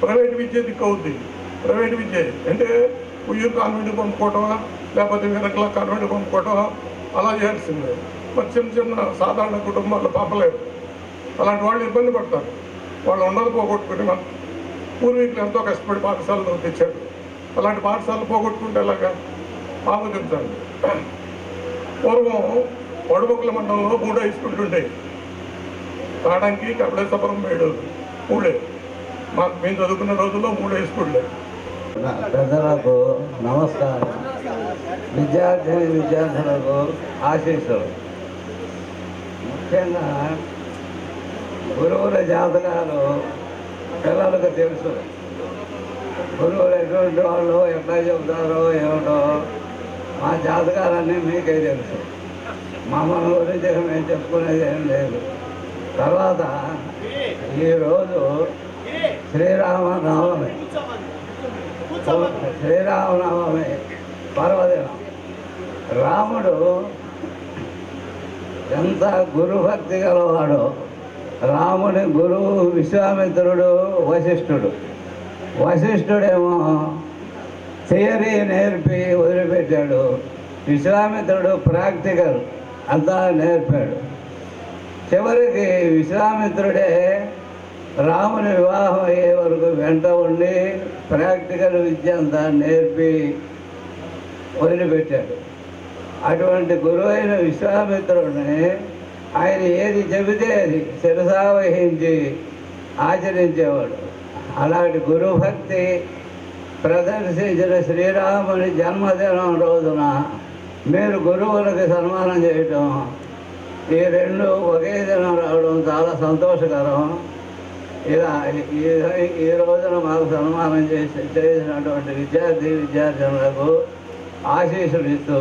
ప్రైవేట్ విద్య దిక్కవుద్ది. ప్రైవేట్ విద్య అంటే ఉయ్యూరు కాన్వెంట్కి పంపుకోవటమా, లేకపోతే వేరకలా కాన్వెంట్కి పంపుకోవటమా, అలా చేయాల్సిందే. మరి చిన్న సాధారణ కుటుంబాలు పంపలేరు. అలాంటి వాళ్ళు ఇబ్బంది పడతారు. వాళ్ళు ఉన్నది పోగొట్టుకుని మన పూర్వీకులు ఎంతో కష్టపడి పాఠశాలలో తెచ్చారు. అలాంటి పాఠశాలలు పోగొట్టుకుంటే ఎలాగా ఆలోచించండి. పూర్వం వడబొక్కల మండలంలో 3 హై స్కూళ్ళు ఉండేవి. కాడంకి, కపిలేశ్వరం, మేడూరు 3. మేము చదువుకున్న రోజుల్లో 3 హై స్కూళ్ళే. ప్రజలకు నమస్కారం. విద్యార్థులకు ఆశీస్సులు. ముఖ్యంగా గురువుల జాతకాలు పిల్లలకు తెలుసు. గురువులు ఎటువంటి వాళ్ళు ఎట్లా చెబుతారో ఏమిటో మా జాతకాలన్నీ మీకే తెలుసు. మమ్మల్ని గురించి మేము చెప్పుకునేది ఏం లేదు. తర్వాత ఈరోజు శ్రీరామనవమి పర్వదినం. రాముడు ఎంత గురుభక్తి గలవాడో. రాముని గురువు విశ్వామిత్రుడు, వశిష్ఠుడు. వశిష్ఠుడేమో థియరీ నేర్పి వదిలిపెట్టాడు. విశ్వామిత్రుడు ప్రాక్టికల్ అంతా నేర్పాడు. చివరికి విశ్వామిత్రుడే రాముని వివాహం అయ్యే వరకు వెంట ఉండి ప్రాక్టికల్ విద్య అంతా నేర్పి వదిలిపెట్టాడు. అటువంటి గురువైన విశ్వామిత్రుడిని ఆయన ఏది చెబితే అది శిరసా వహించి ఆచరించేవాడు. అలాంటి గురుభక్తి ప్రదర్శించిన శ్రీరాముని జన్మదినం రోజున మీరు గురువులకి సన్మానం చేయటం, ఈ రెండు ఒకే దినం రావడం చాలా సంతోషకరం. ఇలా ఈ రోజున మాకు సన్మానం చేసినటువంటి విద్యార్థులకు ఆశీస్సులు ఇస్తూ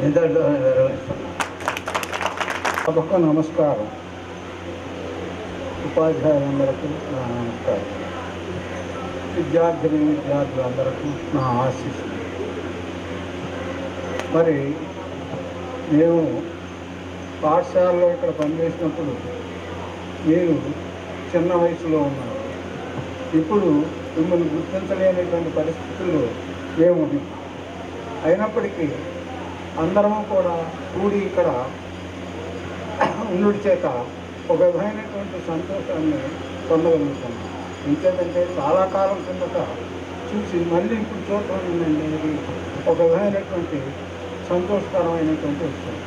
ఇంతటితో నిర్వహిస్తున్నాం. సభకు నమస్కారం. ఉపాధ్యాయులందరికీ నా నమస్కారం. విద్యార్థులందరికీ నా ఆశీస్సులు. మరి మేము పాఠశాలలో ఇక్కడ పనిచేసినప్పుడు మీరు చిన్న వయసులో ఉన్నారు. ఇప్పుడు మిమ్మల్ని గుర్తించలేనటువంటి పరిస్థితుల్లో మేము ఉన్నాం. అయినప్పటికీ అందరము కూడా కూడి ఇక్కడ ఉండుడి చేత ఒక విధమైనటువంటి సంతోషాన్ని పొందగలుగుతున్నాం. ఇంకేంటంటే చాలా కాలం కిందట చూసి మళ్ళీ ఇప్పుడు చూడటం అనేది ఒక విధమైనటువంటి సంతోషకరమైనటువంటి విషయం.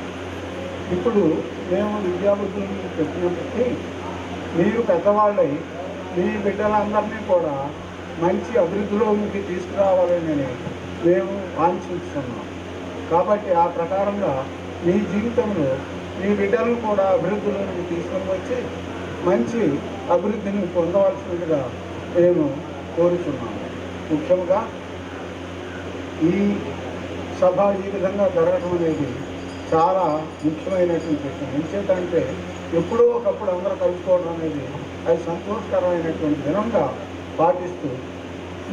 ఇప్పుడు మేము విద్యాబుద్ధులను చెప్పినప్పటికీ మీరు పెద్దవాళ్ళై మీ బిడ్డలందరినీ కూడా మంచి అభివృద్ధిలోకి తీసుకురావాలని మేము వాంఛిస్తున్నాం. కాబట్టి ఆ ప్రకారంగా మీ జీవితంలో మీ బిడ్డలను కూడా అభివృద్ధిలోకి తీసుకొని వచ్చి మంచి అభివృద్ధిని పొందవలసినదిగా మేము కోరుతున్నాము. ముఖ్యంగా ఈ సభ ఈ విధంగా జరగడం అనేది చాలా ముఖ్యమైనటువంటి విషయం. ఎంచేతంటే ఎప్పుడో ఒకప్పుడు అందరూ కలుసుకోవడం అనేది అది సంతోషకరమైనటువంటి దినంగా పాటిస్తూ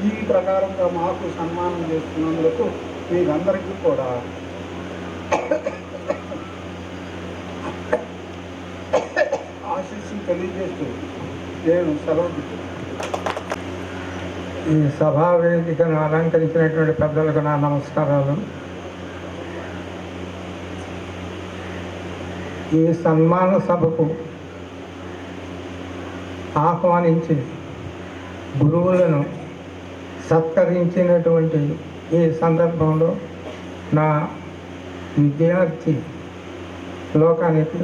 ఈ ప్రకారంగా మాకు సన్మానం చేస్తున్నందుకు మీకందరికీ కూడా ఆశీస్సులు తెలియజేస్తూ నేను సెలవు. ఈ సభా వేదికను అలంకరించినటువంటి పెద్దలకు నా నమస్కారాలు. ఈ సన్మాన సభకు ఆహ్వానించి గురువులను సత్కరించినటువంటి ఈ సందర్భంలో నా విద్యార్థి లోకానికి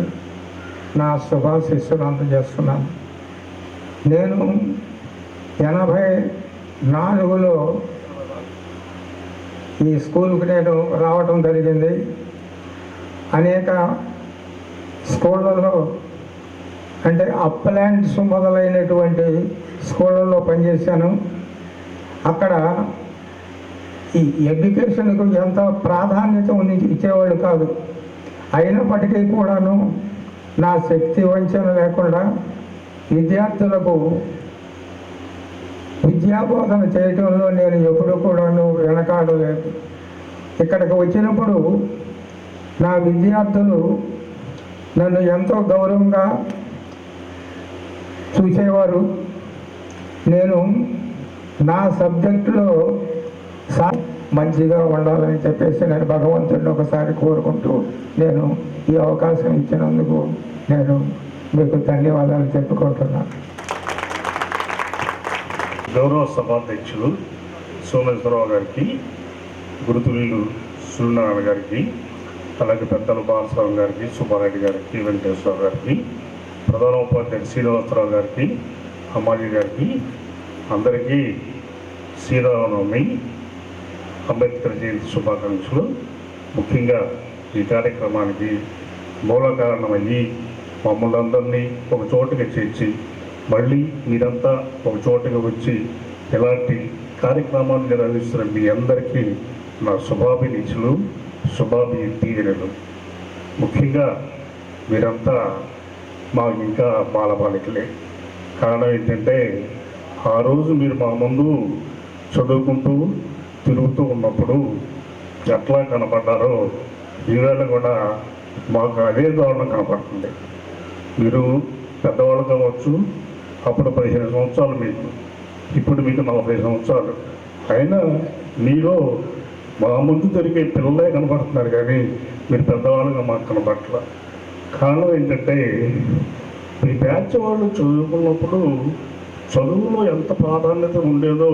నా శుభాశీస్సులు అందజేస్తున్నాను. నేను 84లో ఈ స్కూల్కి నేను రావడం జరిగింది. అనేక స్కూళ్ళలో అంటే అప్లాండ్స్ మొదలైనటువంటి స్కూళ్ళల్లో పనిచేశాను. అక్కడ ఈ ఎడ్యుకేషన్కు ఎంత ప్రాధాన్యత ఇచ్చేవాళ్ళు కాదు. అయినప్పటికీ కూడాను నా శక్తి వంచన లేకుండా విద్యార్థులకు విద్యాబోధన చేయటంలో నేను ఎప్పుడు కూడాను వెనకాడలేదు. ఇక్కడికి వచ్చినప్పుడు నా విద్యార్థులు నన్ను ఎంతో గౌరవంగా చూసేవారు. నేను నా సబ్జెక్టులో మంచిగా ఉండాలని చెప్పేసి నేను భగవంతుడిని ఒకసారి కోరుకుంటూ నేను ఈ అవకాశం ఇచ్చినందుకు నేను మీకు ధన్యవాదాలు చెప్పుకుంటున్నాను. గౌరవ సభాధ్యక్షులు సోమేశ్వరరావు గారికి, గురుతుల్యులు సూర్యనారాయణ గారికి, అలాగే పెద్దలు బాలస్వామి గారికి, సుబ్బారెడ్డి గారికి, వెంకటేశ్వర గారికి, ప్రధాన ఉపాధ్యాయులు శ్రీనివాసరావు గారికి, అమ్మాజీ గారికి, అందరికీ శ్రీరామనవమి అంబేద్కర్ జయంతి శుభాకాంక్షలు. ముఖ్యంగా ఈ కార్యక్రమానికి మూల కారణమయ్యి మమ్మల్ని అందరినీ ఒక చోటుకి చేర్చి మళ్ళీ మీరంతా ఒక చోటుకి వచ్చి ఇలాంటి కార్యక్రమాన్ని నిర్వహిస్తున్న మీ అందరికీ నా శుభాభినందనలు. శుభాభి దీవెనలు. ముఖ్యంగా మీరంతా మాకు ఇంకా బాలబాలికలే. కారణం ఏంటంటే ఆ రోజు మీరు మా ముందు చదువుకుంటూ తిరుగుతూ ఉన్నప్పుడు ఎట్లా కనపడ్డారో ఈవేళ కూడా మాకు అదే దారుణం కనపడుతుంది. మీరు పెద్దవాళ్ళు కావచ్చు, అప్పుడు 15 సంవత్సరాలు మీకు, ఇప్పుడు మీకు 40 సంవత్సరాలు. అయినా మీలో మా ముందు జరిగే పిల్లలే కనపడుతున్నారు, కానీ మీరు పెద్దవాళ్ళుగా మాకు కనపట్ల. కారణం ఏంటంటే మీ బ్యాచ్ వాళ్ళు చదువుకున్నప్పుడు చదువులో ఎంత ప్రాధాన్యత ఉండేదో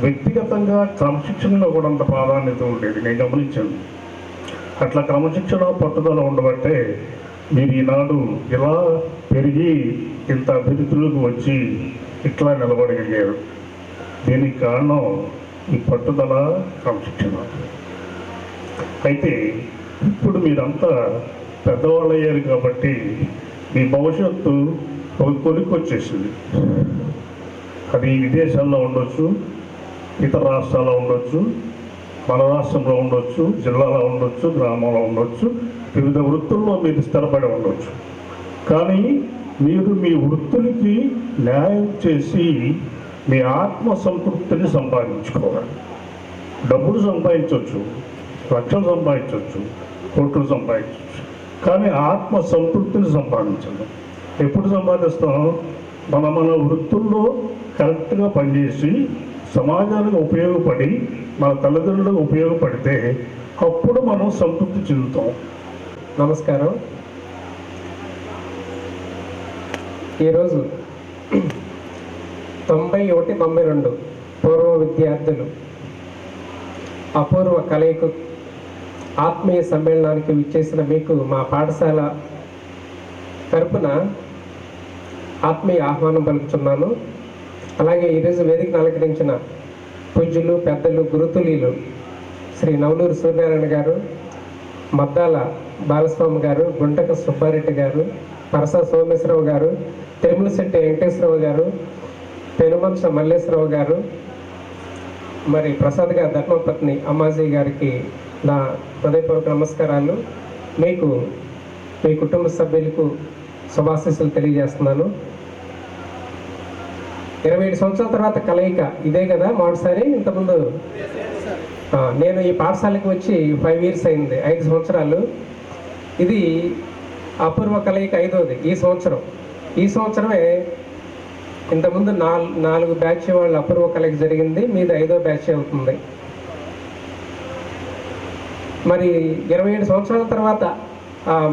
వ్యక్తిగతంగా క్రమశిక్షణలో కూడా అంత ప్రాధాన్యత ఉండేది నేను గమనించాను. అట్లా క్రమశిక్షణ పట్టుదల ఉండబట్టే మీరు ఈనాడు ఇలా పెరిగి ఇంత అభివృద్ధిలోకి వచ్చి ఇట్లా నిలబడగలిగారు. దీనికి కారణం ఈ పట్టుదల, క్రమశిక్షణ. అయితే ఇప్పుడు మీరంతా పెద్దవాళ్ళు అయ్యారు కాబట్టి మీ భవిష్యత్తు ఒక కొలిక్కి వచ్చేసింది. అది విదేశాల్లో ఉండొచ్చు, ఇతర రాష్ట్రాల్లో ఉండొచ్చు, మన రాష్ట్రంలో ఉండొచ్చు, జిల్లాలో ఉండొచ్చు, గ్రామంలో ఉండొచ్చు, వివిధ వృత్తుల్లో మీరు స్థిరపడి ఉండొచ్చు. కానీ మీరు మీ వృత్తులకి న్యాయం చేసి మీ ఆత్మ సంతృప్తిని సంపాదించుకోవాలి. డబ్బులు సంపాదించవచ్చు, లక్షలు సంపాదించవచ్చు, కోట్లు సంపాదించవచ్చు, కానీ ఆత్మ సంతృప్తిని సంపాదించండి. ఎప్పుడు సంపాదిస్తాం? మన వృత్తుల్లో కరెక్ట్గా పనిచేసి సమాజానికి ఉపయోగపడి మన తల్లిదండ్రులకు ఉపయోగపడితే అప్పుడు మనం సంతృప్తి చెందుతాం. నమస్కారం. ఈరోజు 91, 92 పూర్వ విద్యార్థులు అపూర్వ కలయిక ఆత్మీయ సమ్మేళనానికి విచ్చేసిన మీకు మా పాఠశాల తరపున ఆత్మీయ ఆహ్వానం పలుకుతున్నాను. అలాగే ఈరోజు వేదికను అలంకరించిన పూజ్యులు, పెద్దలు, గురుతులీలు శ్రీ నవలూరు సూర్యనారాయణ గారు, మద్దాల బాలస్వామి గారు, గుంటక సుబ్బారెడ్డి గారు, పరసా సోమేశ్వరరావు గారు, తిరుమలశెట్టి వెంకటేశ్వరరావు గారు, పెనుమంచ మల్లేశ్వరరావు గారు, మరి ప్రసాద్ గారి ధర్మపత్ని అమ్మాజీ గారికి నా హృదయపూర్వక నమస్కారాలు. మీకు మీ కుటుంబ సభ్యులకు శుభాశీస్సులు తెలియజేస్తున్నాను. 27 సంవత్సరాల తర్వాత కలయిక ఇదే కదా మొదటిసారి. ఇంతకుముందు నేను ఈ పాఠశాలకు వచ్చి 5 years అయింది, 5 సంవత్సరాలు. ఇది అపూర్వ కలయిక 5వది ఈ సంవత్సరమే. ఇంతకుముందు 4 బ్యాచ్ వాళ్ళు అపూర్వ కలయిక జరిగింది, మీది 5వ బ్యాచ్ అవుతుంది. మరి 27 సంవత్సరాల తర్వాత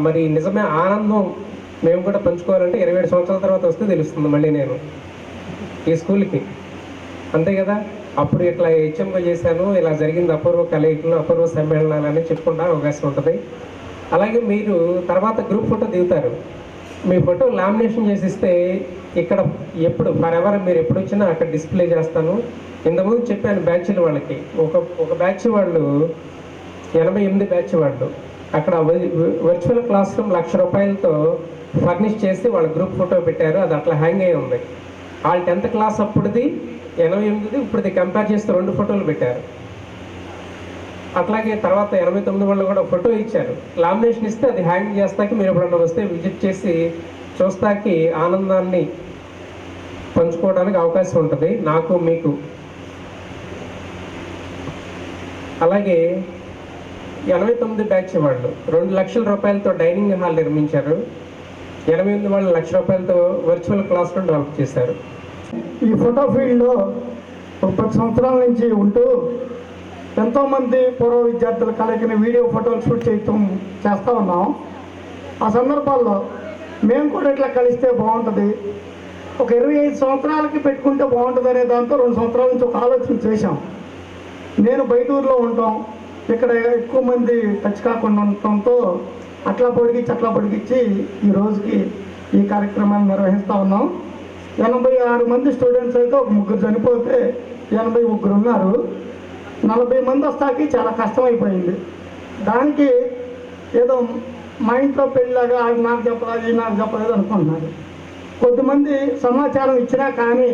మరి నిజమే ఆనందం మేము కూడా పంచుకోవాలంటే 27 సంవత్సరాల తర్వాత వస్తే తెలుస్తుంది మళ్ళీ నేను ఈ స్కూల్కి, అంతే కదా. అప్పుడు ఇట్లా హెచ్ఎంగా చేశాను, ఇలా జరిగింది అపూర్వ కలయికలు, అపూర్వ సమ్మేళనాలని చెప్పుకుంటా అవకాశం ఉంటుంది. అలాగే మీరు తర్వాత గ్రూప్ ఫోటో దిగుతారు. మీ ఫోటో లామినేషన్ చేసిస్తే ఇక్కడ ఎప్పుడు ఫరెవర్ మీరు ఎప్పుడు వచ్చినా అక్కడ డిస్ప్లే చేస్తాను. ఇంతకుముందు చెప్పాను బ్యాచ్ల వాళ్ళకి, ఒక బ్యాచ్ వాళ్ళు 88 బ్యాచ్ వాళ్ళు అక్కడ వర్చువల్ క్లాస్ రూమ్ ₹1,00,000 ఫర్నిష్ చేసి వాళ్ళ గ్రూప్ ఫోటో పెట్టారు. అది అట్లా హ్యాంగ్ అయ్యి ఉంది. వాళ్ళు 10th క్లాస్ అప్పుడుది 88ది ఇప్పుడుది కంపేర్ చేస్తే 2 ఫోటోలు పెట్టారు. అట్లాగే తర్వాత 89 వాళ్ళు కూడా ఫోటో ఇచ్చారు. లామినేషన్ ఇస్తే అది హ్యాంగ్ చేస్తాకి మీరు ఎప్పుడన్నా వస్తే విజిట్ చేసి చూస్తాకి ఆనందాన్ని పంచుకోవడానికి అవకాశం ఉంటుంది నాకు మీకు. అలాగే 89 బ్యాచ్ వాళ్ళు ₹2,00,000 డైనింగ్ హాల్ నిర్మించారు. 88 వాళ్ళు ₹1,00,000 వర్చువల్ క్లాస్ రూమ్ డెవలప్ చేశారు. ఈ ఫోటో ఫీల్డ్లో 10 సంవత్సరాల నుంచి ఉంటూ ఎంతోమంది పూర్వ విద్యార్థుల కలయికని వీడియో ఫోటోలు షూట్ చేస్తూ ఉన్నాం. ఆ సందర్భాల్లో మేము కూడా ఇట్లా కలిస్తే బాగుంటుంది, ఒక 25 సంవత్సరాలకి పెట్టుకుంటే బాగుంటుంది అనే దాంతో 2 సంవత్సరాల నుంచి ఒక ఆలోచన చేశాం. నేను బయట ఊర్లో ఉంటాం, ఇక్కడ ఎక్కువ మంది టచ్ కాకుండా ఉండటంతో అట్లా పొడిగించి ఈ రోజుకి ఈ కార్యక్రమాన్ని నిర్వహిస్తూ ఉన్నాం. 86 మంది స్టూడెంట్స్ అయితే ఒక 3 చనిపోతే 83 ఉన్నారు. 40 మంది వస్తాకి చాలా కష్టమైపోయింది. దానికి ఏదో మా ఇంట్లో పెళ్ళిలాగా అది నాకు చెప్పలేదు, ఇది నాకు చెప్పలేదు అనుకుంటున్నారు. కొద్దిమంది సమాచారం ఇచ్చినా కానీ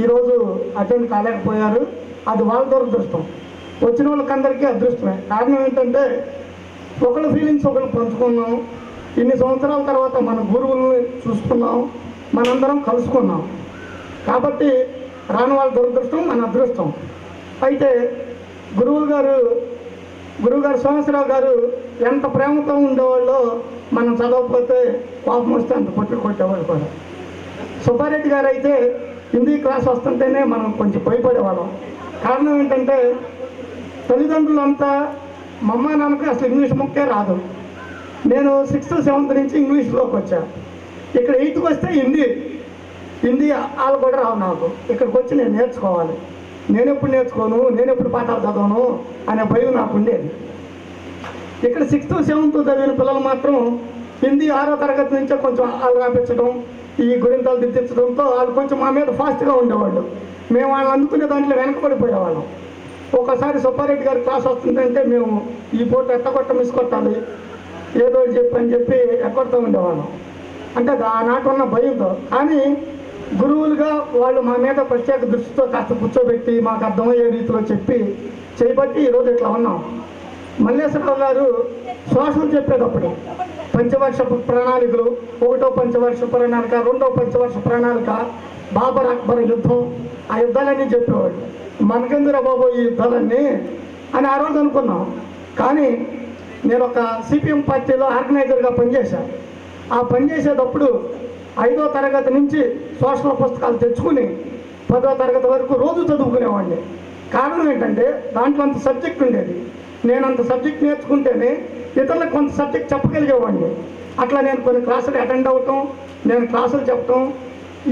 ఈరోజు అటెండ్ కాలేకపోయారు. అది వాళ్ళ దురదృష్టం. వచ్చిన వాళ్ళకందరికీ అదృష్టమే. కారణం ఏంటంటే ఒకళ్ళ ఫీలింగ్స్ ఒకళ్ళు పంచుకున్నాం. ఇన్ని సంవత్సరాల తర్వాత మన గురువుల్ని చూసుకున్నాం, మనందరం కలుసుకున్నాం. కాబట్టి రాని వాళ్ళ దురదృష్టం మన అదృష్టం. అయితే గురువుగారు సోమేశ్వరరావు గారు ఎంత ప్రేమతో ఉండేవాళ్ళో, మనం చదవకపోతే కోపం వస్తే అంత కొట్టేవాళ్ళు కూడా. సుబ్బారెడ్డి గారు అయితే హిందీ క్లాస్ వస్తుంటేనే మనం కొంచెం భయపడేవాళ్ళం. కారణం ఏంటంటే తల్లిదండ్రులంతా మా అమ్మ నాన్నకి అసలు ఇంగ్లీష్ ముక్కే రాదు. నేను 6th 7th నుంచి ఇంగ్లీష్లోకి వచ్చాను. ఇక్కడ 8th వస్తే హిందీ వాళ్ళు కూడా రావు నాకు. ఇక్కడికి వచ్చి నేను నేర్చుకోవాలి. నేను ఎప్పుడు నేర్చుకోను, నేను ఎప్పుడు పాఠాలు చదవను అనే భయం నాకు ఉండేది. ఇక్కడ 6th 7th చదివిన పిల్లలు మాత్రం హిందీ 6వ తరగతి నుంచే కొంచెం వాళ్ళు రాపించడం, ఈ గురింతలు దిద్దించడంతో వాళ్ళు కొంచెం మా మీద ఫాస్ట్గా ఉండేవాళ్ళు. మేము వాళ్ళు అందుకునే దాంట్లో వెనకబడిపోయేవాళ్ళం. ఒకసారి సుబ్బారెడ్డి గారి క్లాస్ వస్తుందంటే మేము ఈ పూట ఎట్టగొట్ట మిస్ కొట్టాలి, ఏదో అని చెప్పి ఎక్కడితో ఉండేవాళ్ళం. అంటే ఆనాటి ఉన్న భయంతో. కానీ గురువులుగా వాళ్ళు మా మీద ప్రత్యేక దృష్టితో కాస్త కూర్చోబెట్టి మాకు అర్థమయ్యే రీతిలో చెప్పి చేయబట్టి ఈరోజు ఇట్లా ఉన్నాం. మల్లేశ్వరరావు గారు శ్వాసలు చెప్పేటప్పుడు పంచవర్ష ప్రణాళికలు, 1వ పంచవర్ష ప్రణాళిక, 2వ పంచవర్ష ప్రణాళిక, బాబర్ అక్బర్ యుద్ధం, ఆ యుద్ధాలన్నీ చెప్పేవాళ్ళు. మనకెందురా బాబు ఈ యుద్ధాలన్నీ అని ఆ రోజు అనుకున్నాం. కానీ నేను ఒక సిపిఎం పార్టీలో ఆర్గనైజర్గా పనిచేశాను. ఆ పనిచేసేటప్పుడు 5వ తరగతి నుంచి సోషల్ పుస్తకాలు తెచ్చుకుని 10వ తరగతి వరకు రోజు చదువుకునేవాడిని. కారణం ఏంటంటే దాంట్లో అంత సబ్జెక్ట్ ఉండేది. నేను అంత సబ్జెక్ట్ నేర్చుకుంటేనే ఇతరులకు కొంత సబ్జెక్ట్ చెప్పగలిగేవాడిని. అట్లా నేను కొన్ని క్లాసులు అటెండ్ అవటం, నేను క్లాసులు చెప్పటం,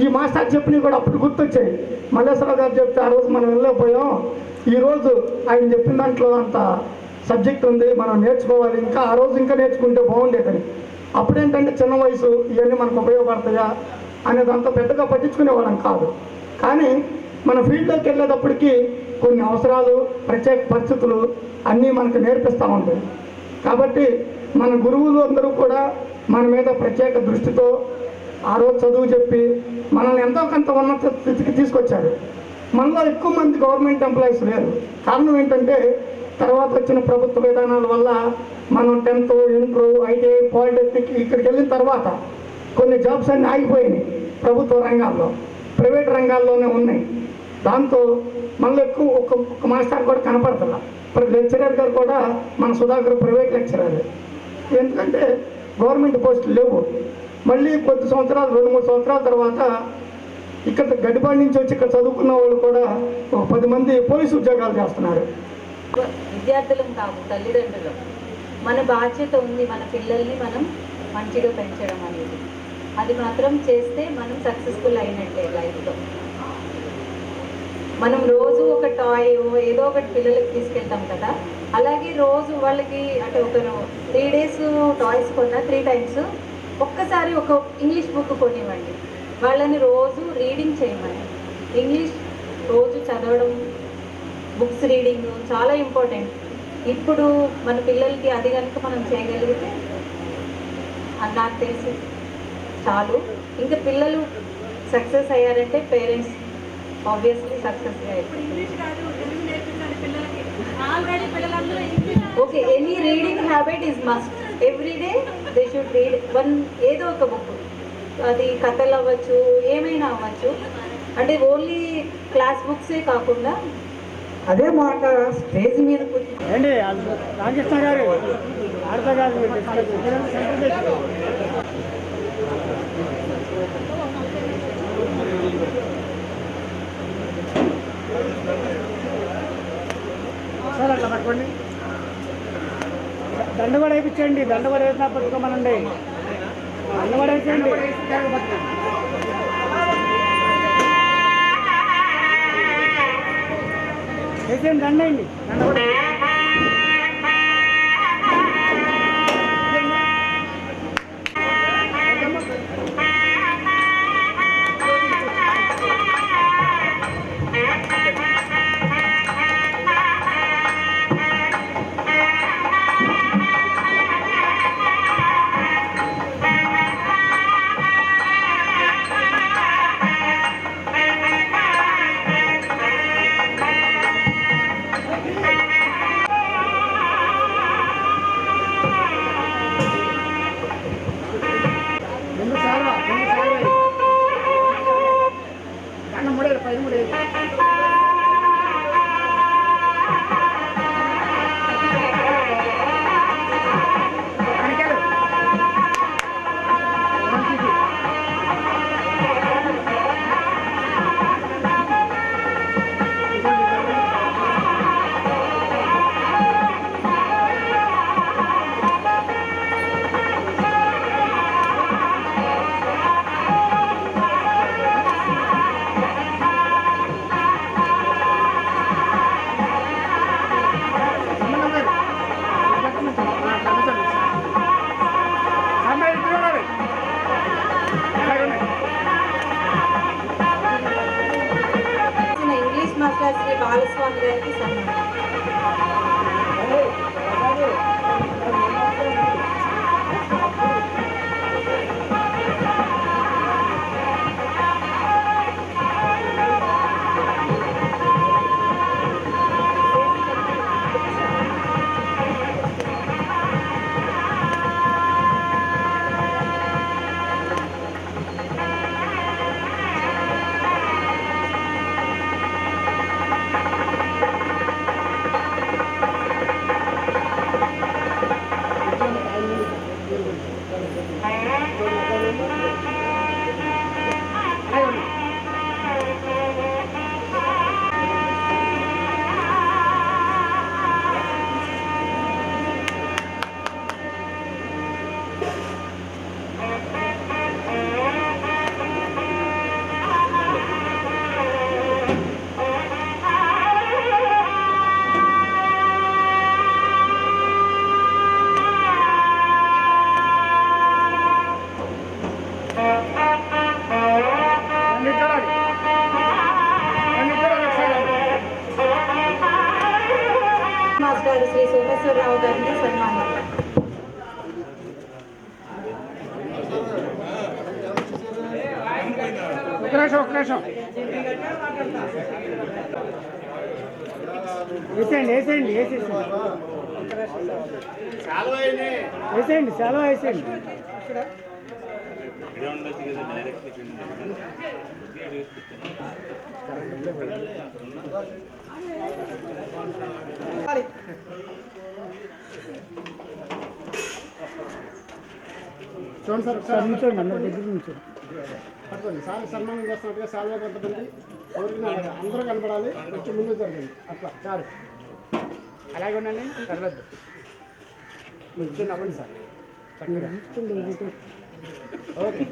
ఈ మాస్టర్ చెప్పినవి కూడా అప్పుడు గుర్తొచ్చాయి. మల్లేశ్వరరావు గారు చెప్తే ఆ రోజు మనం వెళ్ళలేకపోయాం, ఈరోజు ఆయన చెప్పిన దాంట్లో అంత సబ్జెక్ట్ ఉంది, మనం నేర్చుకోవాలి, ఇంకా ఆ రోజు ఇంకా నేర్చుకుంటే బాగుండేదని. అప్పుడేంటంటే చిన్న వయసు, ఇవన్నీ మనకు ఉపయోగపడతాయా అనేదంతా పెద్దగా పట్టించుకునేవాళ్ళం కాదు. కానీ మన ఫీల్డ్లోకి వెళ్ళేటప్పటికీ కొన్ని అవసరాలు, ప్రత్యేక పరిస్థితులు అన్నీ మనకు నేర్పిస్తూ ఉంటాయి. కాబట్టి మన గురువులు అందరూ కూడా మన మీద ప్రత్యేక దృష్టితో ఆ రోజు చదువు చెప్పి మనల్ని ఎంతో కొంత ఉన్నత స్థితికి తీసుకొచ్చారు. మనలో ఎక్కువ మంది గవర్నమెంట్ ఎంప్లాయీస్ లేరు. కారణం ఏంటంటే తర్వాత వచ్చిన ప్రభుత్వ విధానాల వల్ల మనం 10th, ఇంటర్, ఐటీఐ, పాలిటెక్నిక్ ఇక్కడికి వెళ్ళిన తర్వాత కొన్ని జాబ్స్ అన్నీ ఆగిపోయినాయి. ప్రభుత్వ రంగాల్లో, ప్రైవేట్ రంగాల్లోనే ఉన్నాయి. దాంతో మనలో ఎక్కువ ఒక మాస్టర్ కూడా కనపడుతున్నా. ఇప్పుడు లెక్చరర్ గారు కూడా మన సుధాకర్ ప్రైవేట్ లెక్చరర్. ఎందుకంటే గవర్నమెంట్ పోస్టులు లేవు. మళ్ళీ కొద్ది సంవత్సరాలు, 2-3 సంవత్సరాల తర్వాత ఇక్కడ గడిపాడి నుంచి వచ్చి ఇక్కడ చదువుకున్న వాళ్ళు కూడా ఒక 10 మంది పోలీసు ఉద్యోగాలు చేస్తున్నారు. విద్యార్థులం కాదు, తల్లిదండ్రులం. మన బాధ్యత ఉంది మన పిల్లల్ని మనం మంచిగా పెంచడం అనేది. అది మాత్రం చేస్తే మనం సక్సెస్ఫుల్ అయినట్టే లైఫ్లో. మనం రోజు ఒక టాయ్ ఏదో ఒకటి పిల్లలకి తీసుకెళ్తాం కదా, అలాగే రోజు వాళ్ళకి అంటే ఒక 3 days టాయ్స్ కొన్నా 3 times ఒక్కసారి ఒక ఇంగ్లీష్ బుక్ కొనివ్వండి. వాళ్ళని రోజు రీడింగ్ చేయమని. ఇంగ్లీష్ రోజు చదవడం, బుక్స్ రీడింగ్ చాలా ఇంపార్టెంట్. ఇప్పుడు మన పిల్లలకి అది కనుక మనం చేయగలిగితే అది నాకు తెలిసి చాలు. ఇంకా పిల్లలు సక్సెస్ అయ్యారంటే పేరెంట్స్ ఆబ్వియస్లీ సక్సెస్గా అయిపోయింది. Okay, any reading habit is must. Every day they should read ఏదో ఒక బుక్. అది కథలు అవ్వచ్చు, ఏమైనా అవ్వచ్చు. అంటే ఓన్లీ క్లాస్ బుక్సే కాకుండా అదే మాట స్టేజ్ మీద ఏంటి రామకృష్ణ గారు అర్థం కాదు. సార్ అట్లా పట్టుకోండి, దండ కూడా వేయించండి. దండ కూడా వేసినా పట్టుకోమనండి. దండ కూడా వేసేయండి. వేసేయండి, దండ అండి. దండ కూడా నిమిషం వేసేయండి సెలవు వేసేయండి. చూడండి సార్ ఒకసారి నుంచోండి, అందరి దగ్గర నుంచి పట్టుకోండి. సార్ సన్మానం చేస్తున్నట్టుగా సాల్వా కట్టదండి. ఎవరికి అందరూ కనపడాలి, కొంచెం ముందు జరగండి. అట్లా చాలు, అలాగే ఉండండి, కదలద్దు. కొంచెం నవ్వండి సార్. ఓకే.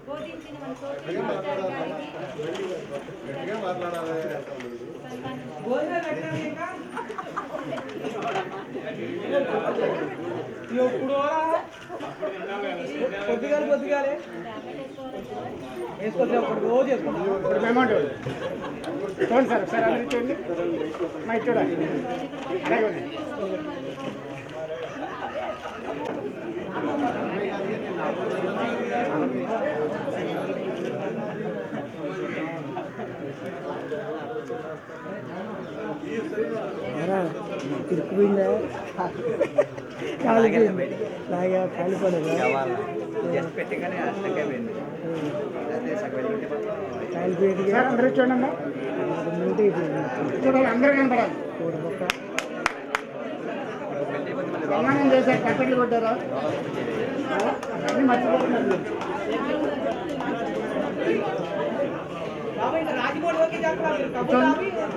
బోధించిన మన సోషల్ మాస్టర్ గారికి పొద్దుగాలే వేసుకొచ్చి రోజు వేసుకుంటాం. ఇప్పుడు అమౌంట్ చూడండి సార్, ఒకసారి అందరూ చూడండి, మైక్ చూడండి, అలాగే ఉంది. తిరుక్కుపోయిందా కాలిపోయింది, లాగా కాలిపోలేదా కాలిపోయింది. సార్ అందరూ చూడండి అమ్మా, చూడాలి, అందరూ కనపడాలి. సన్మానం చేశారు, కట్టెలు కొట్టారా అన్నీ మర్చిపోతున్నారు.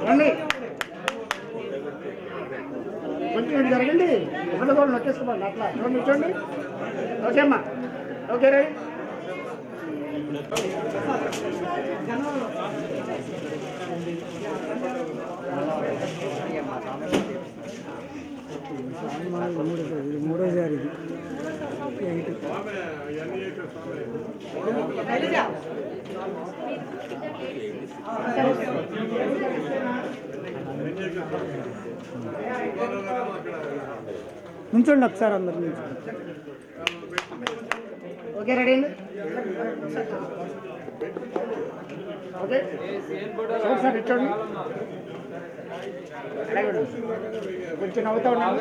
రండి, కొంచెం ఇటు జరగండి, ఒకళ్ళు కూడా నొక్కేసుకోండి. అట్లా చూడండి. ఓకే అమ్మా, ఓకే రే. మూడోసారి నుంచోండి ఒకసారి అందరు నుంచి. ఓకే రెడీ అండి, ఓకే సార్ ఇచ్చండి, కొంచెం నవ్వుతా ఉన్నాను.